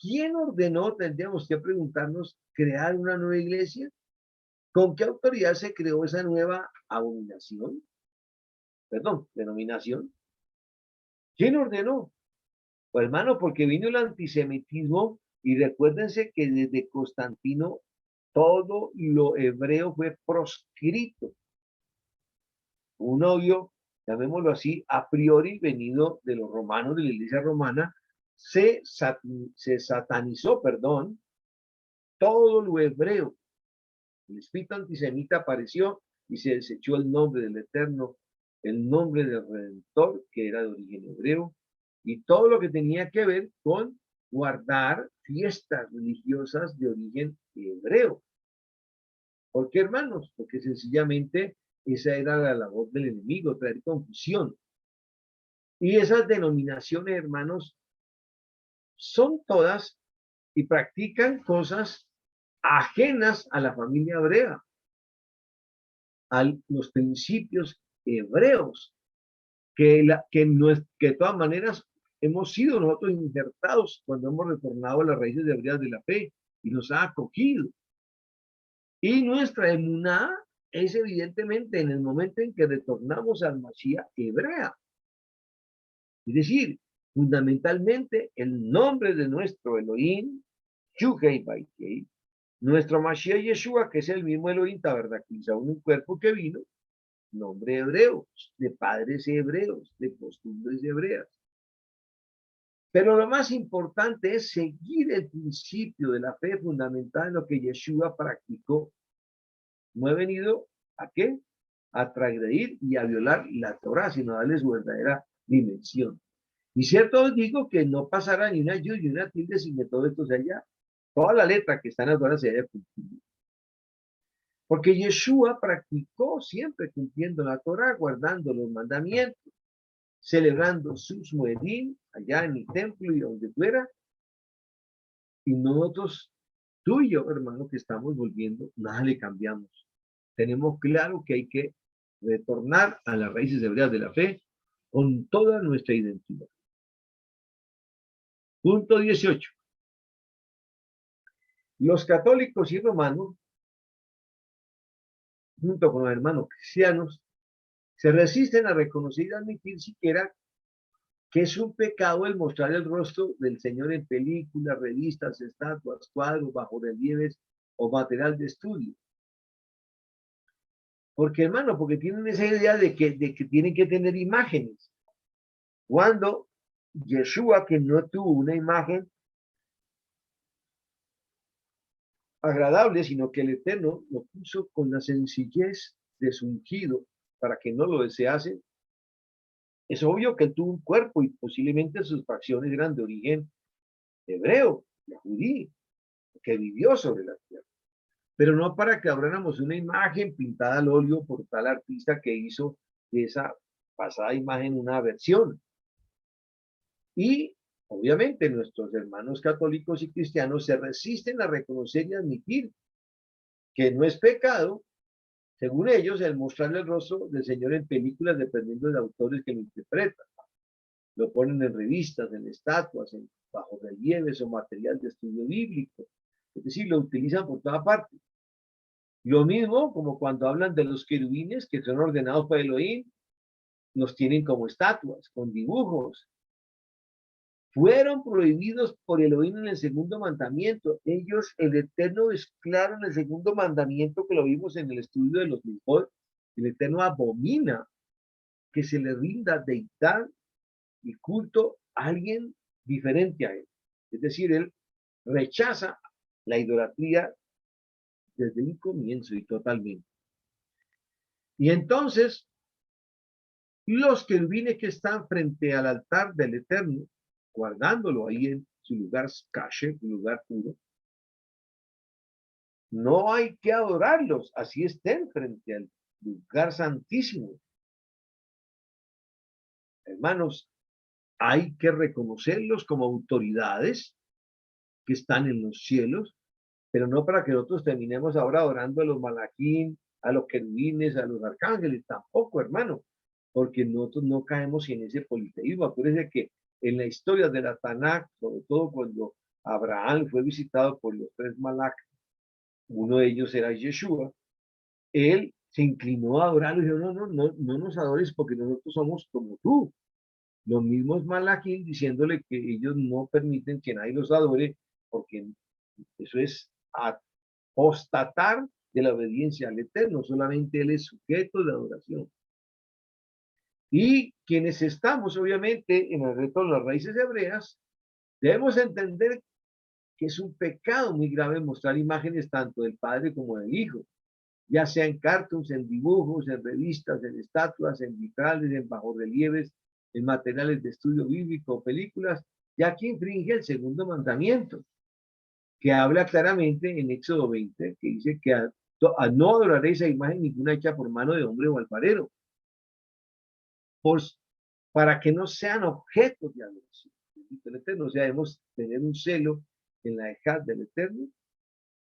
¿Quién ordenó, tendríamos que preguntarnos, crear una nueva iglesia? ¿Con qué autoridad se creó esa nueva abominación? Perdón, denominación. ¿Quién ordenó? Pues hermano, porque vino el antisemitismo, y recuérdense que desde Constantino todo lo hebreo fue proscrito. Un odio, llamémoslo así, a priori venido de los romanos, de la iglesia romana, se satanizó, perdón, todo lo hebreo. El espíritu antisemita apareció y se desechó el nombre del Eterno, el nombre del Redentor, que era de origen hebreo, y todo lo que tenía que ver con guardar fiestas religiosas de origen hebreo. ¿Por qué, hermanos? Porque sencillamente esa era la labor del enemigo, traer confusión. Y esas denominaciones, hermanos, son todas y practican cosas ajenas a la familia hebrea, a los principios hebreos, que de todas maneras hemos sido nosotros injertados cuando hemos retornado a las raíces hebreas de la fe y nos ha acogido. Y nuestra emuná es evidentemente en el momento en que retornamos al Mashiach hebrea. Es decir, fundamentalmente el nombre de nuestro Elohim, Yuhei Baikei, nuestro Mashiach Yeshua, que es el mismo Elohim tabernaclizado en un cuerpo que vino, nombre hebreo, de padres hebreos, de costumbres hebreas. Pero lo más importante es seguir el principio de la fe fundamental en lo que Yeshua practicó. No he venido a qué? A transgredir y a violar la Torah, sino a darle su verdadera dimensión. Y cierto os digo que no pasará ni una yud ni una tilde sin que todo esto se haya, toda la letra que está en la Torah se haya cumplido. Porque Yeshua practicó siempre cumpliendo la Torah, guardando los mandamientos, celebrando sus muedim allá en el templo y donde fuera. Y nosotros, tú y yo, hermano, que estamos volviendo, nada le cambiamos. Tenemos claro que hay que retornar a las raíces hebreas de la fe con toda nuestra identidad. Punto 18. Los católicos y romanos, junto con los hermanos cristianos, se resisten a reconocer y admitir siquiera que es un pecado el mostrar el rostro del Señor en películas, revistas, estatuas, cuadros, bajorrelieves o material de estudio. Porque, hermano, porque tienen esa idea de que tienen que tener imágenes. Cuando Yeshua, que no tuvo una imagen agradable, sino que el Eterno lo puso con la sencillez de su ungido para que no lo desease. Es obvio que él tuvo un cuerpo y posiblemente sus facciones eran de origen hebreo, judío, que vivió sobre la tierra. Pero no para que abráramos una imagen pintada al óleo por tal artista que hizo de esa pasada imagen una versión. Y obviamente nuestros hermanos católicos y cristianos se resisten a reconocer y admitir que no es pecado, según ellos, el mostrarle el rostro del Señor en películas dependiendo de autores que lo interpretan. Lo ponen en revistas, en estatuas, en bajorrelieves o material de estudio bíblico. Es decir, lo utilizan por toda parte. Lo mismo como cuando hablan de los querubines que son ordenados por Elohim, los tienen como estatuas, con dibujos. Fueron prohibidos por Elohim en el segundo mandamiento. Ellos, el Eterno es claro en el segundo mandamiento que lo vimos en el estudio de los Mitzvot. El Eterno abomina que se le rinda deidad y culto a alguien diferente a él. Es decir, él rechaza la idolatría desde un comienzo y totalmente. Y entonces, los querubines que están frente al altar del Eterno, guardándolo ahí en su lugar caché, su lugar puro, no hay que adorarlos, así estén frente al lugar santísimo. Hermanos, hay que reconocerlos como autoridades que están en los cielos, pero no para que nosotros terminemos ahora adorando a los malaquín, a los querubines, a los arcángeles, tampoco, hermano, porque nosotros no caemos en ese politeísmo. Acuérdense que en la historia de la Tanakh, sobre todo cuando Abraham fue visitado por los tres malach, uno de ellos era Yeshua, él se inclinó a adorarlo y dijo, no nos adores porque nosotros somos como tú. Los mismos malachim diciéndole que ellos no permiten que nadie los adore porque eso es apostatar de la obediencia al Eterno, solamente Él es sujeto de adoración. Y quienes estamos, obviamente, en el retorno a las raíces hebreas, debemos entender que es un pecado muy grave mostrar imágenes tanto del Padre como del Hijo, ya sea en cartoons, en dibujos, en revistas, en estatuas, en vitrales, en bajorrelieves, en materiales de estudio bíblico, películas, ya que infringe el segundo mandamiento, que habla claramente en Éxodo 20, que dice que no adoraréis a imagen ninguna hecha por mano de hombre o alfarero, por, para que no sean objetos de adoración. El Eterno, o sea, debemos tener un celo en la ejad del Eterno,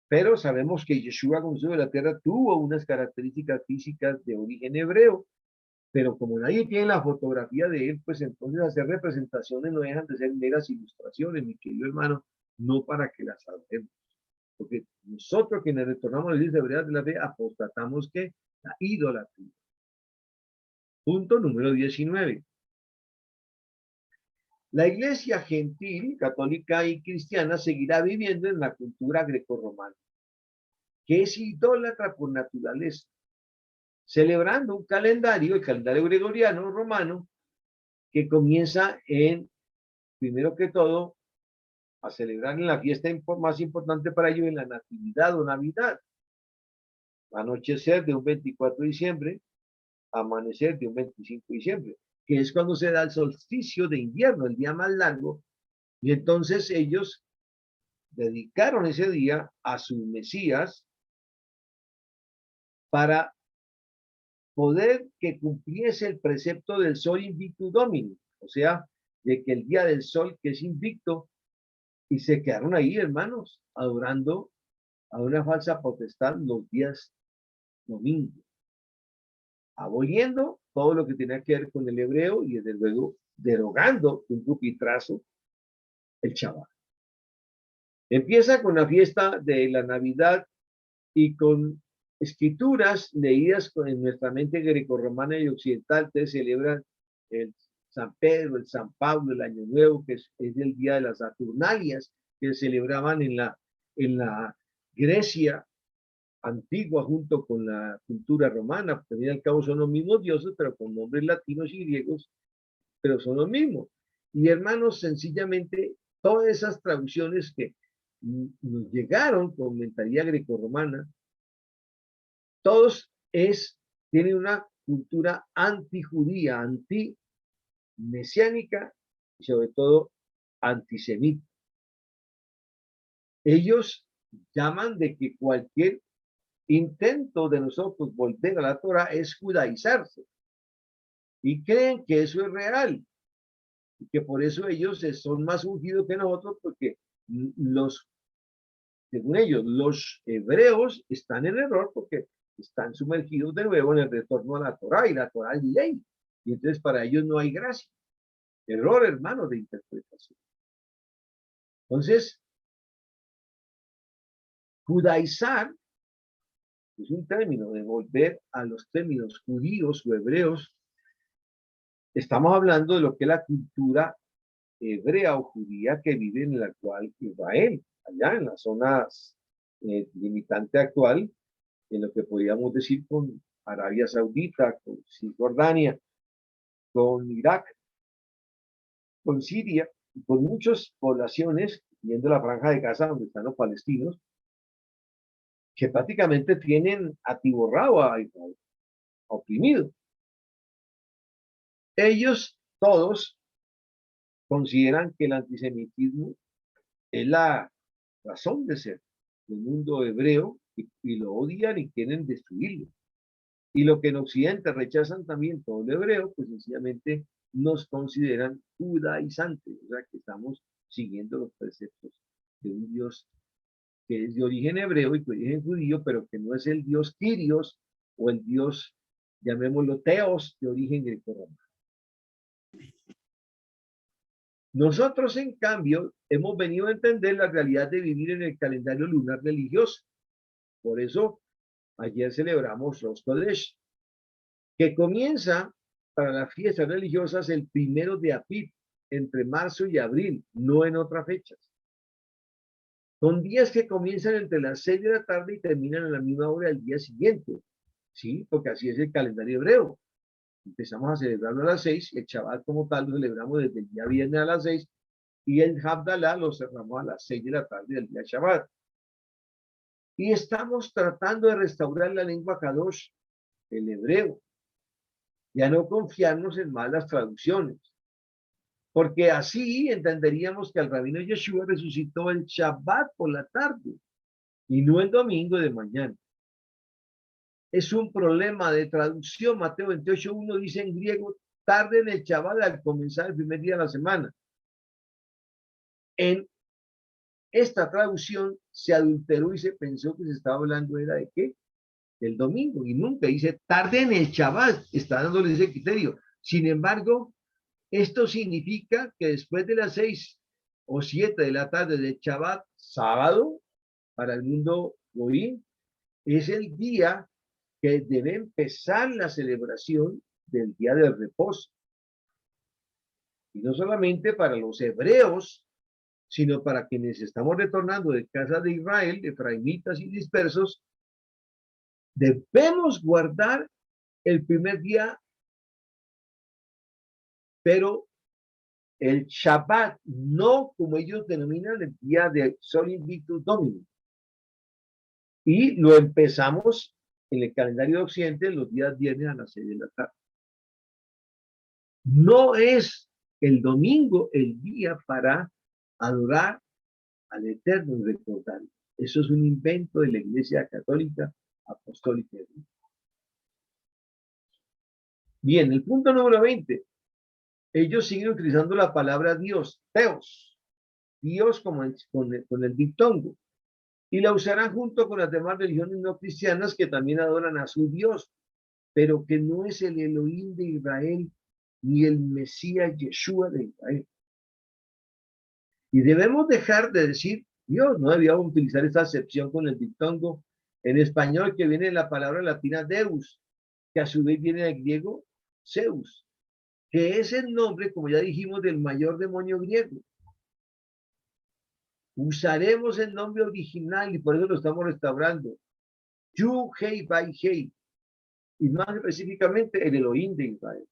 pero sabemos que Yeshua, como de la tierra, tuvo unas características físicas de origen hebreo, pero como nadie tiene la fotografía de él, pues entonces hacer representaciones no dejan de ser meras ilustraciones, mi querido hermano, no para que las adoremos. Porque nosotros quienes retornamos a la iglesia de la fe, apostatamos que la idolatría. Punto número 19. La iglesia gentil, católica y cristiana seguirá viviendo en la cultura grecorromana, que es idólatra por naturaleza, celebrando un calendario, el calendario gregoriano romano, que comienza primero que todo, a celebrar en la fiesta más importante para ellos, en la Natividad o Navidad. Anochecer de un 24 de diciembre, amanecer de un 25 de diciembre, que es cuando se da el solsticio de invierno, el día más largo, y entonces ellos dedicaron ese día a su Mesías, para poder que cumpliese el precepto del sol invictus domini, o sea, de que el día del sol que es invicto, y se quedaron ahí, hermanos, adorando a una falsa potestad los días domingos, aboliendo todo lo que tenía que ver con el hebreo y desde luego derogando un pupitrazo el Shabbat. Empieza con la fiesta de la Navidad y con escrituras leídas en nuestra mente grecorromana y occidental, que celebran el San Pedro, el San Pablo, el Año Nuevo, que es el día de las Saturnalias, que se celebraban en la Grecia antigua junto con la cultura romana, porque al fin y al cabo son los mismos dioses, pero con nombres latinos y griegos, pero son los mismos. Y hermanos, sencillamente, todas esas traducciones que nos llegaron con mentalidad grecorromana, todos tienen una cultura antijudía, antimesiánica y sobre todo antisemita. Ellos llaman de que cualquier intento de nosotros volver a la Torah es judaizarse y creen que eso es real y que por eso ellos son más ungidos que nosotros porque según ellos, los hebreos están en error porque están sumergidos de nuevo en el retorno a la Torah y la Torah es ley. Y entonces para ellos no hay gracia. Error, hermano, de interpretación. Entonces, judaizar es un término de volver a los términos judíos o hebreos. Estamos hablando de lo que es la cultura hebrea o judía que vive en la actual Israel, allá en las zonas limitante actual, en lo que podríamos decir con Arabia Saudita, con Cisjordania, con Irak, con Siria, con muchas poblaciones, viendo la franja de Gaza donde están los palestinos, que prácticamente tienen atiborrado a Israel, oprimido. Ellos todos consideran que el antisemitismo es la razón de ser del mundo hebreo y lo odian y quieren destruirlo. Y lo que en Occidente rechazan también todo el hebreo, pues sencillamente nos consideran judaizantes, o sea que estamos siguiendo los preceptos de un Dios que es de origen hebreo y de origen judío, pero que no es el Dios Kyrios o el Dios, llamémoslo Teos, de origen greco-romano. Nosotros, en cambio, hemos venido a entender la realidad de vivir en el calendario lunar religioso. Por eso, ayer celebramos Rosh Kodesh, que comienza para las fiestas religiosas el 1 de Apib, entre marzo y abril, no en otras fechas. Son días que comienzan entre las 6 de la tarde y terminan a la misma hora del día siguiente, ¿sí? Porque así es el calendario hebreo. Empezamos a celebrarlo a las 6, el Shabbat como tal lo celebramos desde el día viernes a las 6 y el Havdalah lo cerramos a las 6 de la tarde del día Shabbat. Y estamos tratando de restaurar la lengua Kadosh, el hebreo, ya no confiarnos en malas traducciones, porque así entenderíamos que el rabino Yeshua resucitó el Shabbat por la tarde y no el domingo de mañana. Es un problema de traducción. Mateo 28:1 dice en griego, tarde en el Shabbat al comenzar el primer día de la semana. En esta traducción se adulteró y se pensó que se estaba hablando era de qué, del domingo, y nunca dice tarde en el Shabbat, está dándole ese criterio. Sin embargo, esto significa que después de las 6 o 7 de la tarde del Shabbat, sábado, para el mundo goí, es el día que debe empezar la celebración del día del reposo. Y no solamente para los hebreos, sino para quienes estamos retornando de casa de Israel, efraimitas y dispersos, debemos guardar el primer día, pero el Shabbat, no como ellos denominan el día de Sol Invictus Domini. Y lo empezamos en el calendario de Occidente los días viernes a las 6 de la tarde. No es el domingo el día para adorar al Eterno y recordar. Eso es un invento de la Iglesia Católica Apostólica. Bien, el punto número 20. Ellos siguen utilizando la palabra Dios, Teos, Dios como con el diptongo, y la usarán junto con las demás religiones no cristianas que también adoran a su Dios, pero que no es el Elohim de Israel ni el Mesías Yeshua de Israel. Y debemos dejar de decir Dios, no debíamos utilizar esta acepción con el diptongo en español que viene de la palabra latina Deus, que a su vez viene del griego Zeus, que es el nombre, como ya dijimos, del mayor demonio griego. Usaremos el nombre original y por eso lo estamos restaurando. Yu, Hei, Bai, Hei. Y más específicamente el Elohim de Israel.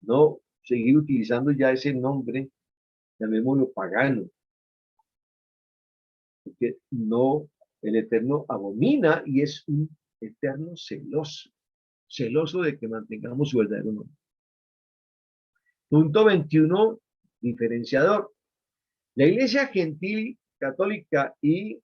No seguir utilizando ya ese nombre, llamémoslo pagano, porque no, el Eterno abomina y es un eterno celoso, celoso de que mantengamos su verdadero nombre. Punto 21, diferenciador. La iglesia gentil, católica y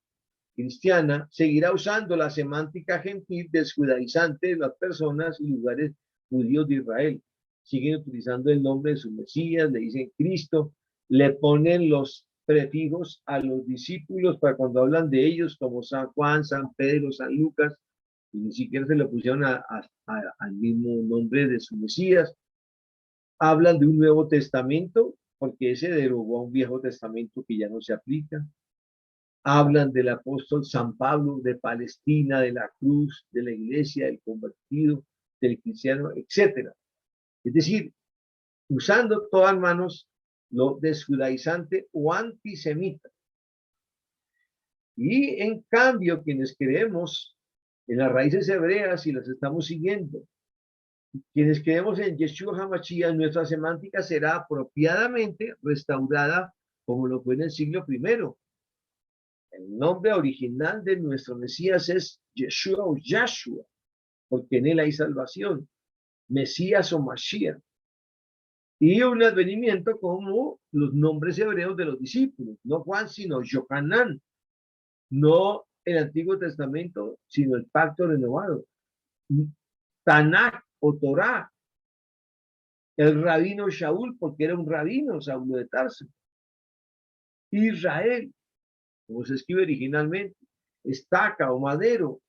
cristiana seguirá usando la semántica gentil desjudaizante de las personas y lugares judíos de Israel. Siguen utilizando el nombre de su Mesías, le dicen Cristo, le ponen los prefijos a los discípulos para cuando hablan de ellos, como San Juan, San Pedro, San Lucas, y ni siquiera se le pusieron al mismo nombre de su Mesías. Hablan de un Nuevo Testamento, porque ese derogó a un Viejo Testamento que ya no se aplica. Hablan del apóstol San Pablo, de Palestina, de la cruz, de la iglesia, del convertido, del cristiano, etc. Es decir, usando todas manos lo desjudaizante o antisemita. Y en cambio, quienes creemos en las raíces hebreas y las estamos siguiendo, quienes creemos en Yeshua HaMashiach, nuestra semántica será apropiadamente restaurada como lo fue en el siglo I. El nombre original de nuestro Mesías es Yeshua o Yahshua, porque en él hay salvación, Mesías o Mashiach. Y un advenimiento como los nombres hebreos de los discípulos, no Juan, sino Yohanan, no el Antiguo Testamento, sino el Pacto Renovado, Tanakh o Torah, el rabino Shaul, porque era un rabino, Saulo de Tarso, Israel, como se escribe originalmente, estaca o madero,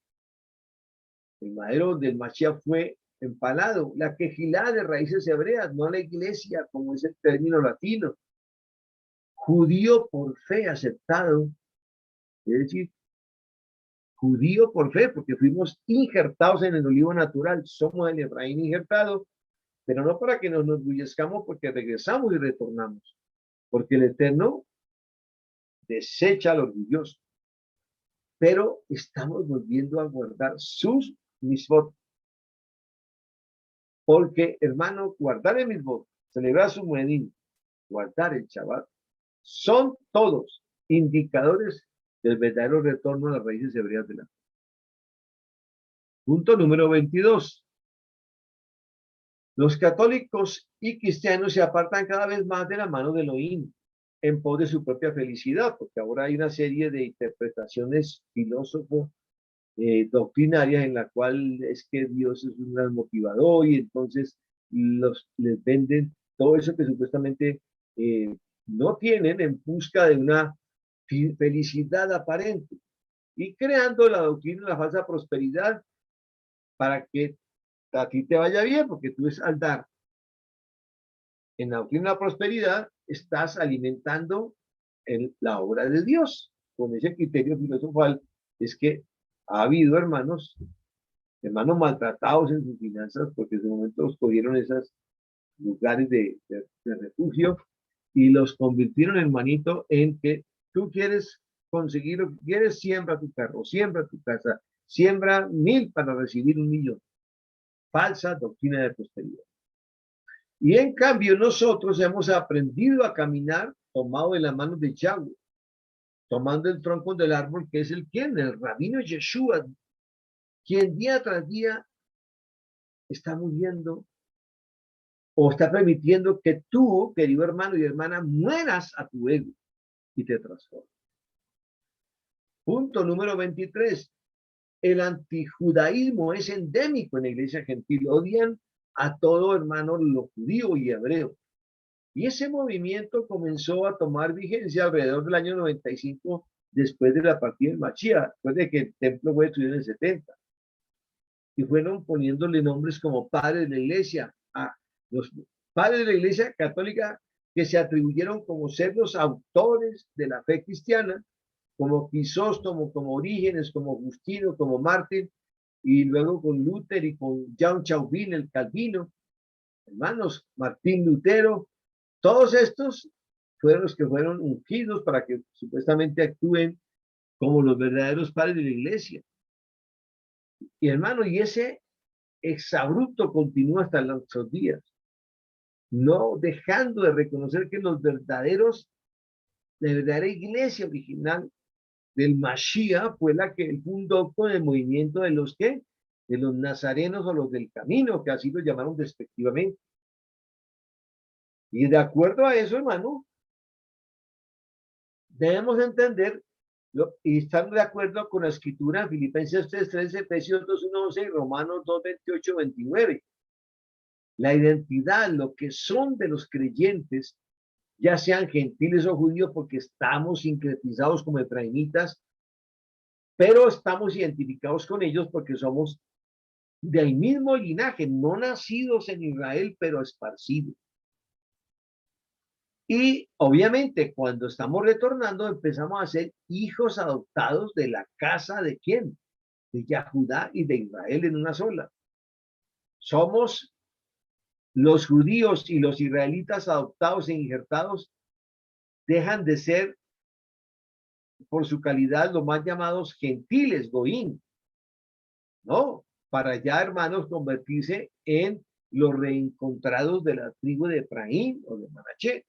el madero del Mashiach fue empalado, la quejilá de raíces hebreas, no la iglesia, como es el término latino, judío por fe aceptado, es decir, judío por fe, porque fuimos injertados en el olivo natural, somos el Efraín injertado, pero no para que nos enorgullezcamos porque regresamos y retornamos, porque el Eterno desecha al orgulloso, pero estamos volviendo a guardar sus misbot, porque hermano, guardar el misbot, celebrar su mueddin, guardar el Shabbat, son todos indicadores del verdadero retorno a las raíces hebreas de la fe. Punto número 22. Los católicos y cristianos se apartan cada vez más de la mano de Elohim en pos de su propia felicidad, porque ahora hay una serie de interpretaciones filósofo doctrinarias en la cual es que Dios es un gran motivador y entonces les venden todo eso que supuestamente no tienen en busca de una felicidad aparente y creando la doctrina de la falsa prosperidad para que a ti te vaya bien, porque tú es al dar en la doctrina de la prosperidad estás alimentando la obra de Dios. Con ese criterio filosofal es que ha habido hermanos maltratados en sus finanzas porque en su momento los cogieron esos lugares de refugio y los convirtieron, hermanito, en que tú quieres conseguir lo que quieres, siembra tu carro, siembra tu casa, siembra 1000 para recibir 1.000.000. Falsa doctrina de prosperidad. Y en cambio nosotros hemos aprendido a caminar tomado de las manos de Yahweh, tomando el tronco del árbol que es el rabino Yeshua, quien día tras día está muriendo o está permitiendo que tú, querido hermano y hermana, mueras a tu ego y te transformes. Punto número 23. El antijudaísmo es endémico en la iglesia gentil. Odian a todo hermano lo judío y hebreo. Y ese movimiento comenzó a tomar vigencia alrededor del año 95, después de la partida del Mashiach, después de que el templo fue destruido en el 70. Y fueron poniéndole nombres como padres de la iglesia, a los padres de la iglesia católica que se atribuyeron como ser los autores de la fe cristiana, como Crisóstomo, como Orígenes, como Justino, como Martín, y luego con Luther y con Jean Chauvin, el Calvino, hermanos, Martín Lutero, todos estos fueron los que fueron ungidos para que supuestamente actúen como los verdaderos padres de la iglesia. Y hermano, y ese exabrupto continúa hasta nuestros días, no dejando de reconocer que la verdadera iglesia original del Mashiach fue la que él fundó con el movimiento de los que, de los nazarenos o los del camino, que así lo llamaron despectivamente. Y de acuerdo a eso, hermano, debemos entender y estar de acuerdo con la escritura en Filipenses 3:3, Efesios 2:11 y Romanos 2:28-29. La identidad, lo que son de los creyentes, ya sean gentiles o judíos, porque estamos sincretizados como efraimitas, pero estamos identificados con ellos porque somos del mismo linaje, no nacidos en Israel, pero esparcidos. Y obviamente cuando estamos retornando empezamos a ser hijos adoptados de la casa de ¿quién? De Yahudá y de Israel en una sola. Somos los judíos y los israelitas adoptados e injertados, dejan de ser por su calidad los más llamados gentiles, goín, ¿no? Para ya, hermanos, convertirse en los reencontrados de la tribu de Efraín o de Manaché.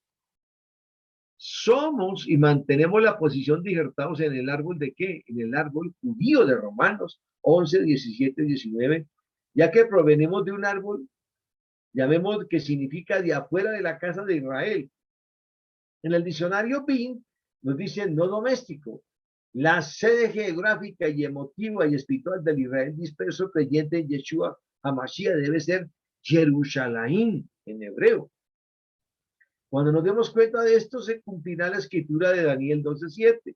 Somos y mantenemos la posición de injertados en el árbol de ¿qué? En el árbol judío de Romanos 11, 17, 19, ya que provenimos de un árbol, llamemos que significa de afuera de la casa de Israel. En el diccionario BIN nos dice no doméstico, la sede geográfica y emotiva y espiritual del Israel disperso creyente en Yeshua HaMashiach debe ser Jerusalén en hebreo. Cuando nos demos cuenta de esto, se cumplirá la escritura de Daniel 12:7,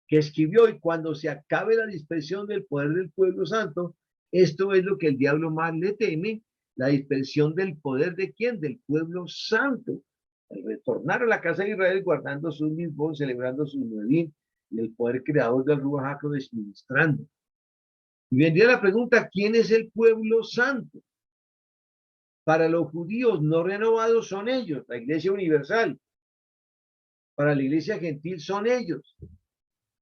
que escribió: y cuando se acabe la dispersión del poder del pueblo santo, esto es lo que el diablo más le teme, la dispersión del poder de quién, del pueblo santo, el retornar a la casa de Israel guardando sus mismos, celebrando sus nuevin, y el poder creador del Ruach HaKodesh ministrando. Y vendría la pregunta: ¿quién es el pueblo santo? Para los judíos no renovados son ellos, la iglesia universal. Para la iglesia gentil son ellos.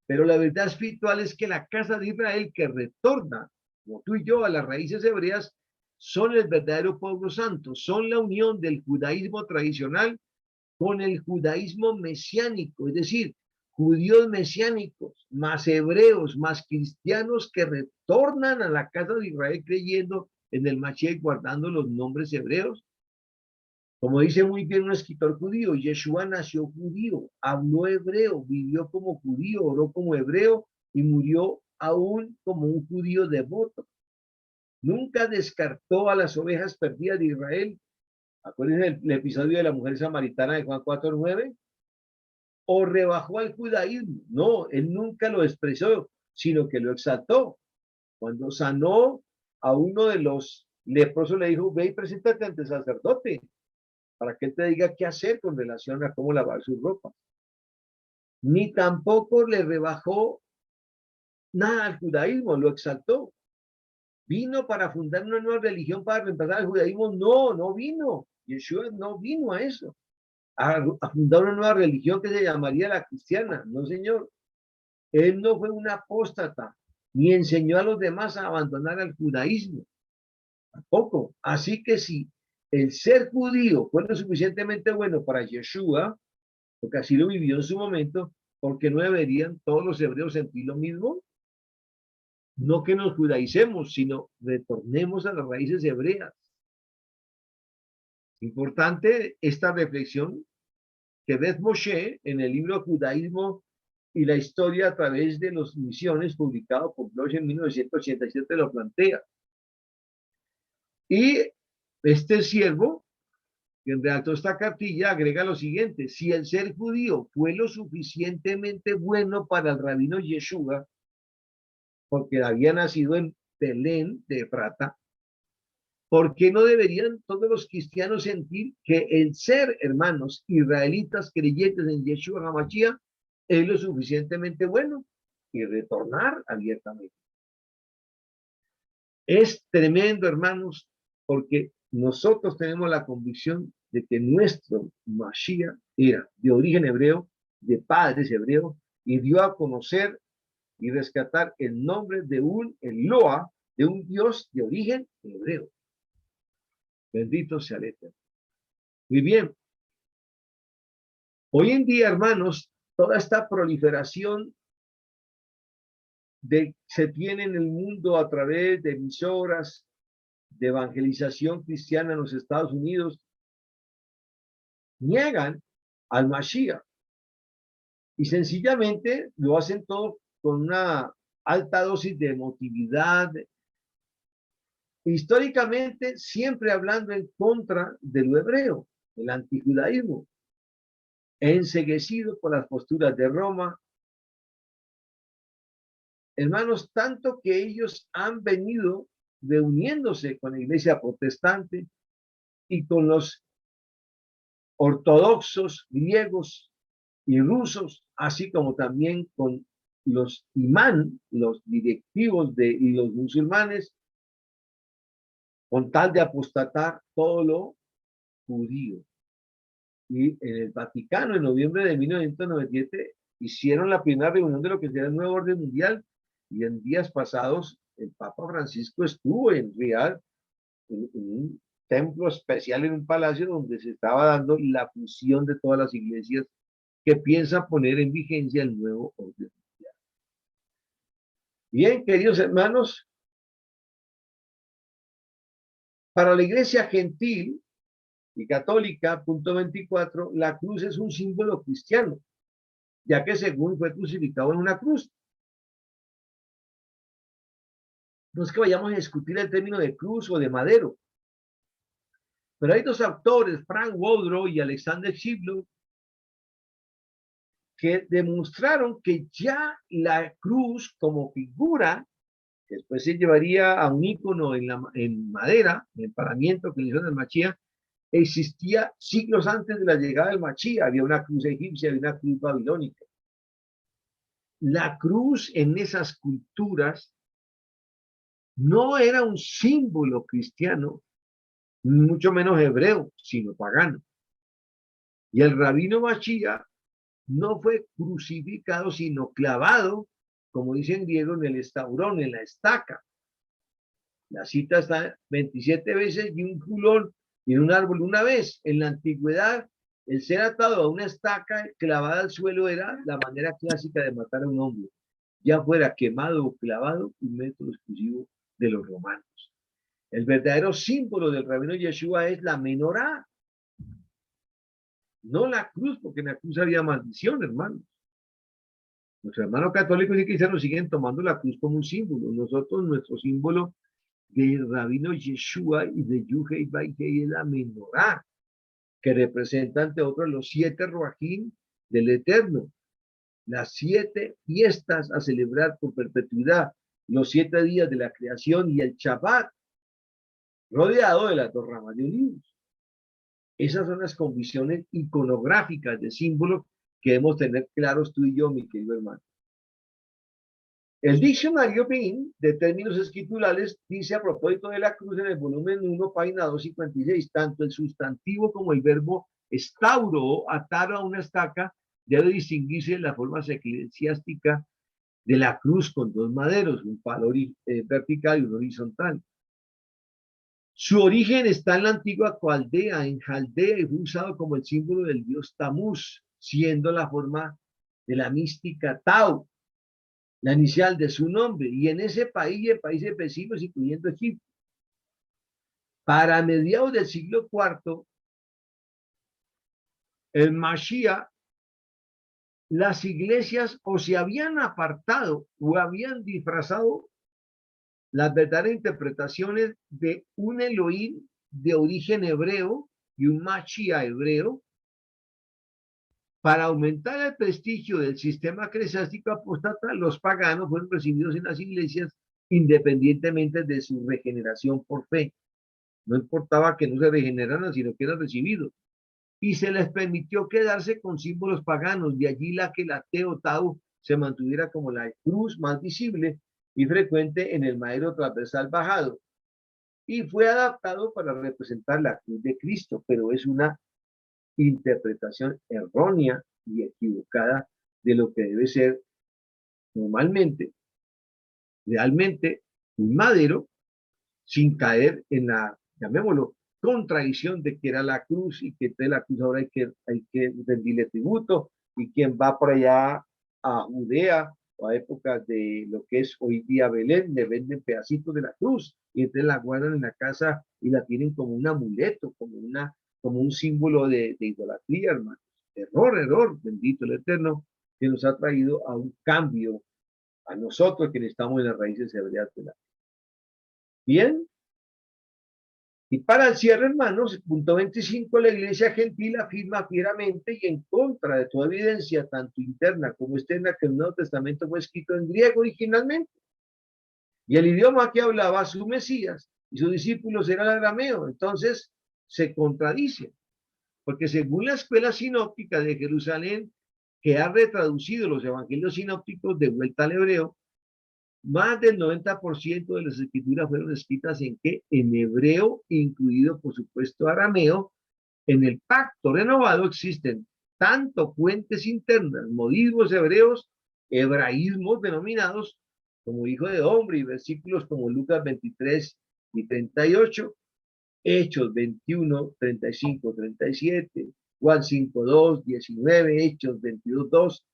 Pero la verdad espiritual es que la casa de Israel que retorna, como tú y yo, a las raíces hebreas, son el verdadero pueblo santo, son la unión del judaísmo tradicional con el judaísmo mesiánico, es decir, judíos mesiánicos, más hebreos, más cristianos que retornan a la casa de Israel creyendo en el Mashiach, guardando los nombres hebreos. Como dice muy bien un escritor judío, Yeshua nació judío, habló hebreo, vivió como judío, oró como hebreo y murió aún como un judío devoto. Nunca descartó a las ovejas perdidas de Israel. Acuérdense el episodio de la mujer samaritana de Juan 4:9. O rebajó al judaísmo. No, él nunca lo expresó, sino que lo exaltó. Cuando sanó a uno de los leprosos, le dijo: ve y preséntate ante el sacerdote para que él te diga qué hacer con relación a cómo lavar su ropa. Ni tampoco le rebajó nada al judaísmo, lo exaltó. ¿Vino para fundar una nueva religión para reemplazar al judaísmo? No, no vino. Yeshua no vino a eso, a fundar una nueva religión que se llamaría la cristiana. No, señor. Él no fue un apóstata, ni enseñó a los demás a abandonar al judaísmo. Tampoco. Así que si el ser judío fue lo suficientemente bueno para Yeshua, porque así lo vivió en su momento, ¿porque no deberían todos los hebreos sentir lo mismo? No que nos judaicemos, sino retornemos a las raíces hebreas. Importante esta reflexión que Beth Moshe en el libro Judaísmo y la historia a través de las misiones, publicado por Bloch en 1987, lo plantea. Y este siervo, que redactó esta cartilla, agrega lo siguiente: si el ser judío fue lo suficientemente bueno para el rabino Yeshua, porque había nacido en Belén de Efrata, ¿por qué no deberían todos los cristianos sentir que el ser, hermanos, israelitas creyentes en Yeshua HaMashiach es lo suficientemente bueno y retornar abiertamente? Es tremendo, hermanos, porque nosotros tenemos la convicción de que nuestro Mashiach era de origen hebreo, de padres hebreos, y dio a conocer y rescatar el nombre de un Eloa, de un Dios de origen hebreo. Bendito sea el Eterno. Muy bien. Hoy en día, hermanos, toda esta proliferación se tiene en el mundo a través de emisoras de evangelización cristiana en los Estados Unidos, niegan al Mashiach y sencillamente lo hacen todo con una alta dosis de emotividad, históricamente siempre hablando en contra de lo hebreo, el antijudaísmo, enceguecido por las posturas de Roma. Hermanos, tanto que ellos han venido reuniéndose con la iglesia protestante y con los ortodoxos griegos y rusos, así como también con los imán, los directivos y los musulmanes, con tal de apostatar todo lo judío. Y en el Vaticano, en noviembre de 1997, hicieron la primera reunión de lo que será el nuevo orden mundial, y en días pasados el Papa Francisco estuvo en Riyadh, en un templo especial, en un palacio donde se estaba dando la fusión de todas las iglesias que piensa poner en vigencia el nuevo orden mundial. Bien, queridos hermanos, para la iglesia gentil y católica, punto 24, la cruz es un símbolo cristiano, ya que según fue crucificado en una cruz. No es que vayamos a discutir el término de cruz o de madero, pero hay dos autores, Frank Woodrow y Alexander Shiblo, que demostraron que ya la cruz como figura, que después se llevaría a un ícono en madera, en el paramiento que le hicieron al Mashiach, existía siglos antes de la llegada del Mashiach. Había una cruz egipcia, había una cruz babilónica. La cruz en esas culturas no era un símbolo cristiano, mucho menos hebreo, sino pagano. Y el rabino Mashiach no fue crucificado, sino clavado, como dice en griego, en el estaurón, en la estaca. La cita está 27 veces y un culón y en un árbol una vez. En la antigüedad, el ser atado a una estaca clavada al suelo era la manera clásica de matar a un hombre, ya fuera quemado o clavado, un método exclusivo de los romanos. El verdadero símbolo del rabino Yeshua es la menorá, no la cruz, porque en la cruz había maldición, hermanos. Nuestros hermanos católicos y cristianos siguen tomando la cruz como un símbolo. Nosotros, nuestro símbolo del rabino Yeshua y de Yuhei Baihei es la menorá, que representa ante otros los 7 roajín del Eterno, las 7 fiestas a celebrar por perpetuidad, los 7 días de la creación y el Shabbat, rodeado de las 2 ramas de olivos. Esas son las condiciones iconográficas de símbolos que debemos tener claros tú y yo, mi querido hermano. El diccionario BIN de términos escriturales dice a propósito de la cruz en el volumen 1, página 256, tanto el sustantivo como el verbo estauro, atar a una estaca, debe distinguirse en las formas eclesiásticas de la cruz con 2 maderos, un palo vertical y un horizontal. Su origen está en la antigua Caldea, en Jaldea, y fue usado como el símbolo del dios Tamuz, siendo la forma de la mística Tau, la inicial de su nombre, y en ese país y en países vecinos, incluyendo Egipto. Para mediados del siglo IV, el Mashiach, las iglesias o se habían apartado o habían disfrazado las verdaderas interpretaciones de un Elohim de origen hebreo y un Mashiach hebreo, para aumentar el prestigio del sistema eclesiástico apóstata, los paganos fueron recibidos en las iglesias independientemente de su regeneración por fe. No importaba que no se regeneraran, sino que eran recibidos. Y se les permitió quedarse con símbolos paganos, de allí la que la Teotau se mantuviera como la cruz más visible y frecuente en el madero transversal bajado. Y fue adaptado para representar la cruz de Cristo, pero es una interpretación errónea y equivocada de lo que debe ser normalmente, realmente, un madero, sin caer en la, llamémoslo, contradicción de que era la cruz y que de la cruz ahora hay que rendirle tributo, y quien va por allá a Judea o a épocas de lo que es hoy día Belén, le venden pedacitos de la cruz y entonces la guardan en la casa y la tienen como un amuleto, como un símbolo de idolatría, hermano. Error, error, bendito el Eterno, que nos ha traído a un cambio a nosotros que estamos en las raíces hebreas de la. Bien, y para el cierre, hermanos, punto 25, la iglesia gentil afirma fieramente y en contra de toda evidencia, tanto interna como externa, que el Nuevo Testamento fue escrito en griego originalmente. Y el idioma que hablaba su Mesías y sus discípulos era el arameo. Entonces, se contradice, porque según la escuela sinóptica de Jerusalén, que ha retraducido los evangelios sinópticos de vuelta al hebreo, más del 90% de las escrituras fueron escritas ¿en qué? En hebreo, incluido por supuesto arameo. En el pacto renovado existen tanto fuentes internas, modismos hebreos, hebraísmos denominados como hijo de hombre, y versículos como Lucas 23 y 38, Hechos 21, 35, 37, Juan 5, 2, 19, Hechos 22, 2,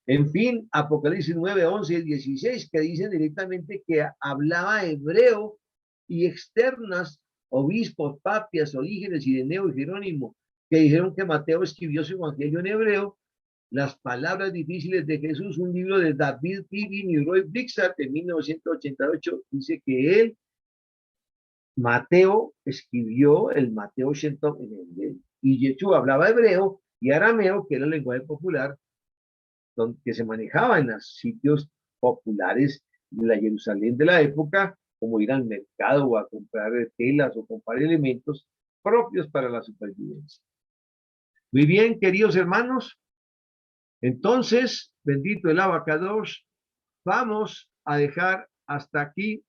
en fin, Apocalipsis 9, 11 y 16, que dicen directamente que hablaba hebreo, y externas, obispos, papias, Orígenes, Ireneo y Jerónimo, que dijeron que Mateo escribió su evangelio en hebreo. Las palabras difíciles de Jesús, un libro de David Pivin y Roy Blixart de 1988, dice que él, Mateo, escribió el Mateo Shenton en hebreo, y Yeshua hablaba hebreo y arameo, que era el lenguaje popular que se manejaba en los sitios populares de la Jerusalén de la época, como ir al mercado o a comprar telas o comprar elementos propios para la supervivencia. Muy bien, queridos hermanos, entonces, bendito el Abacadosh, vamos a dejar hasta aquí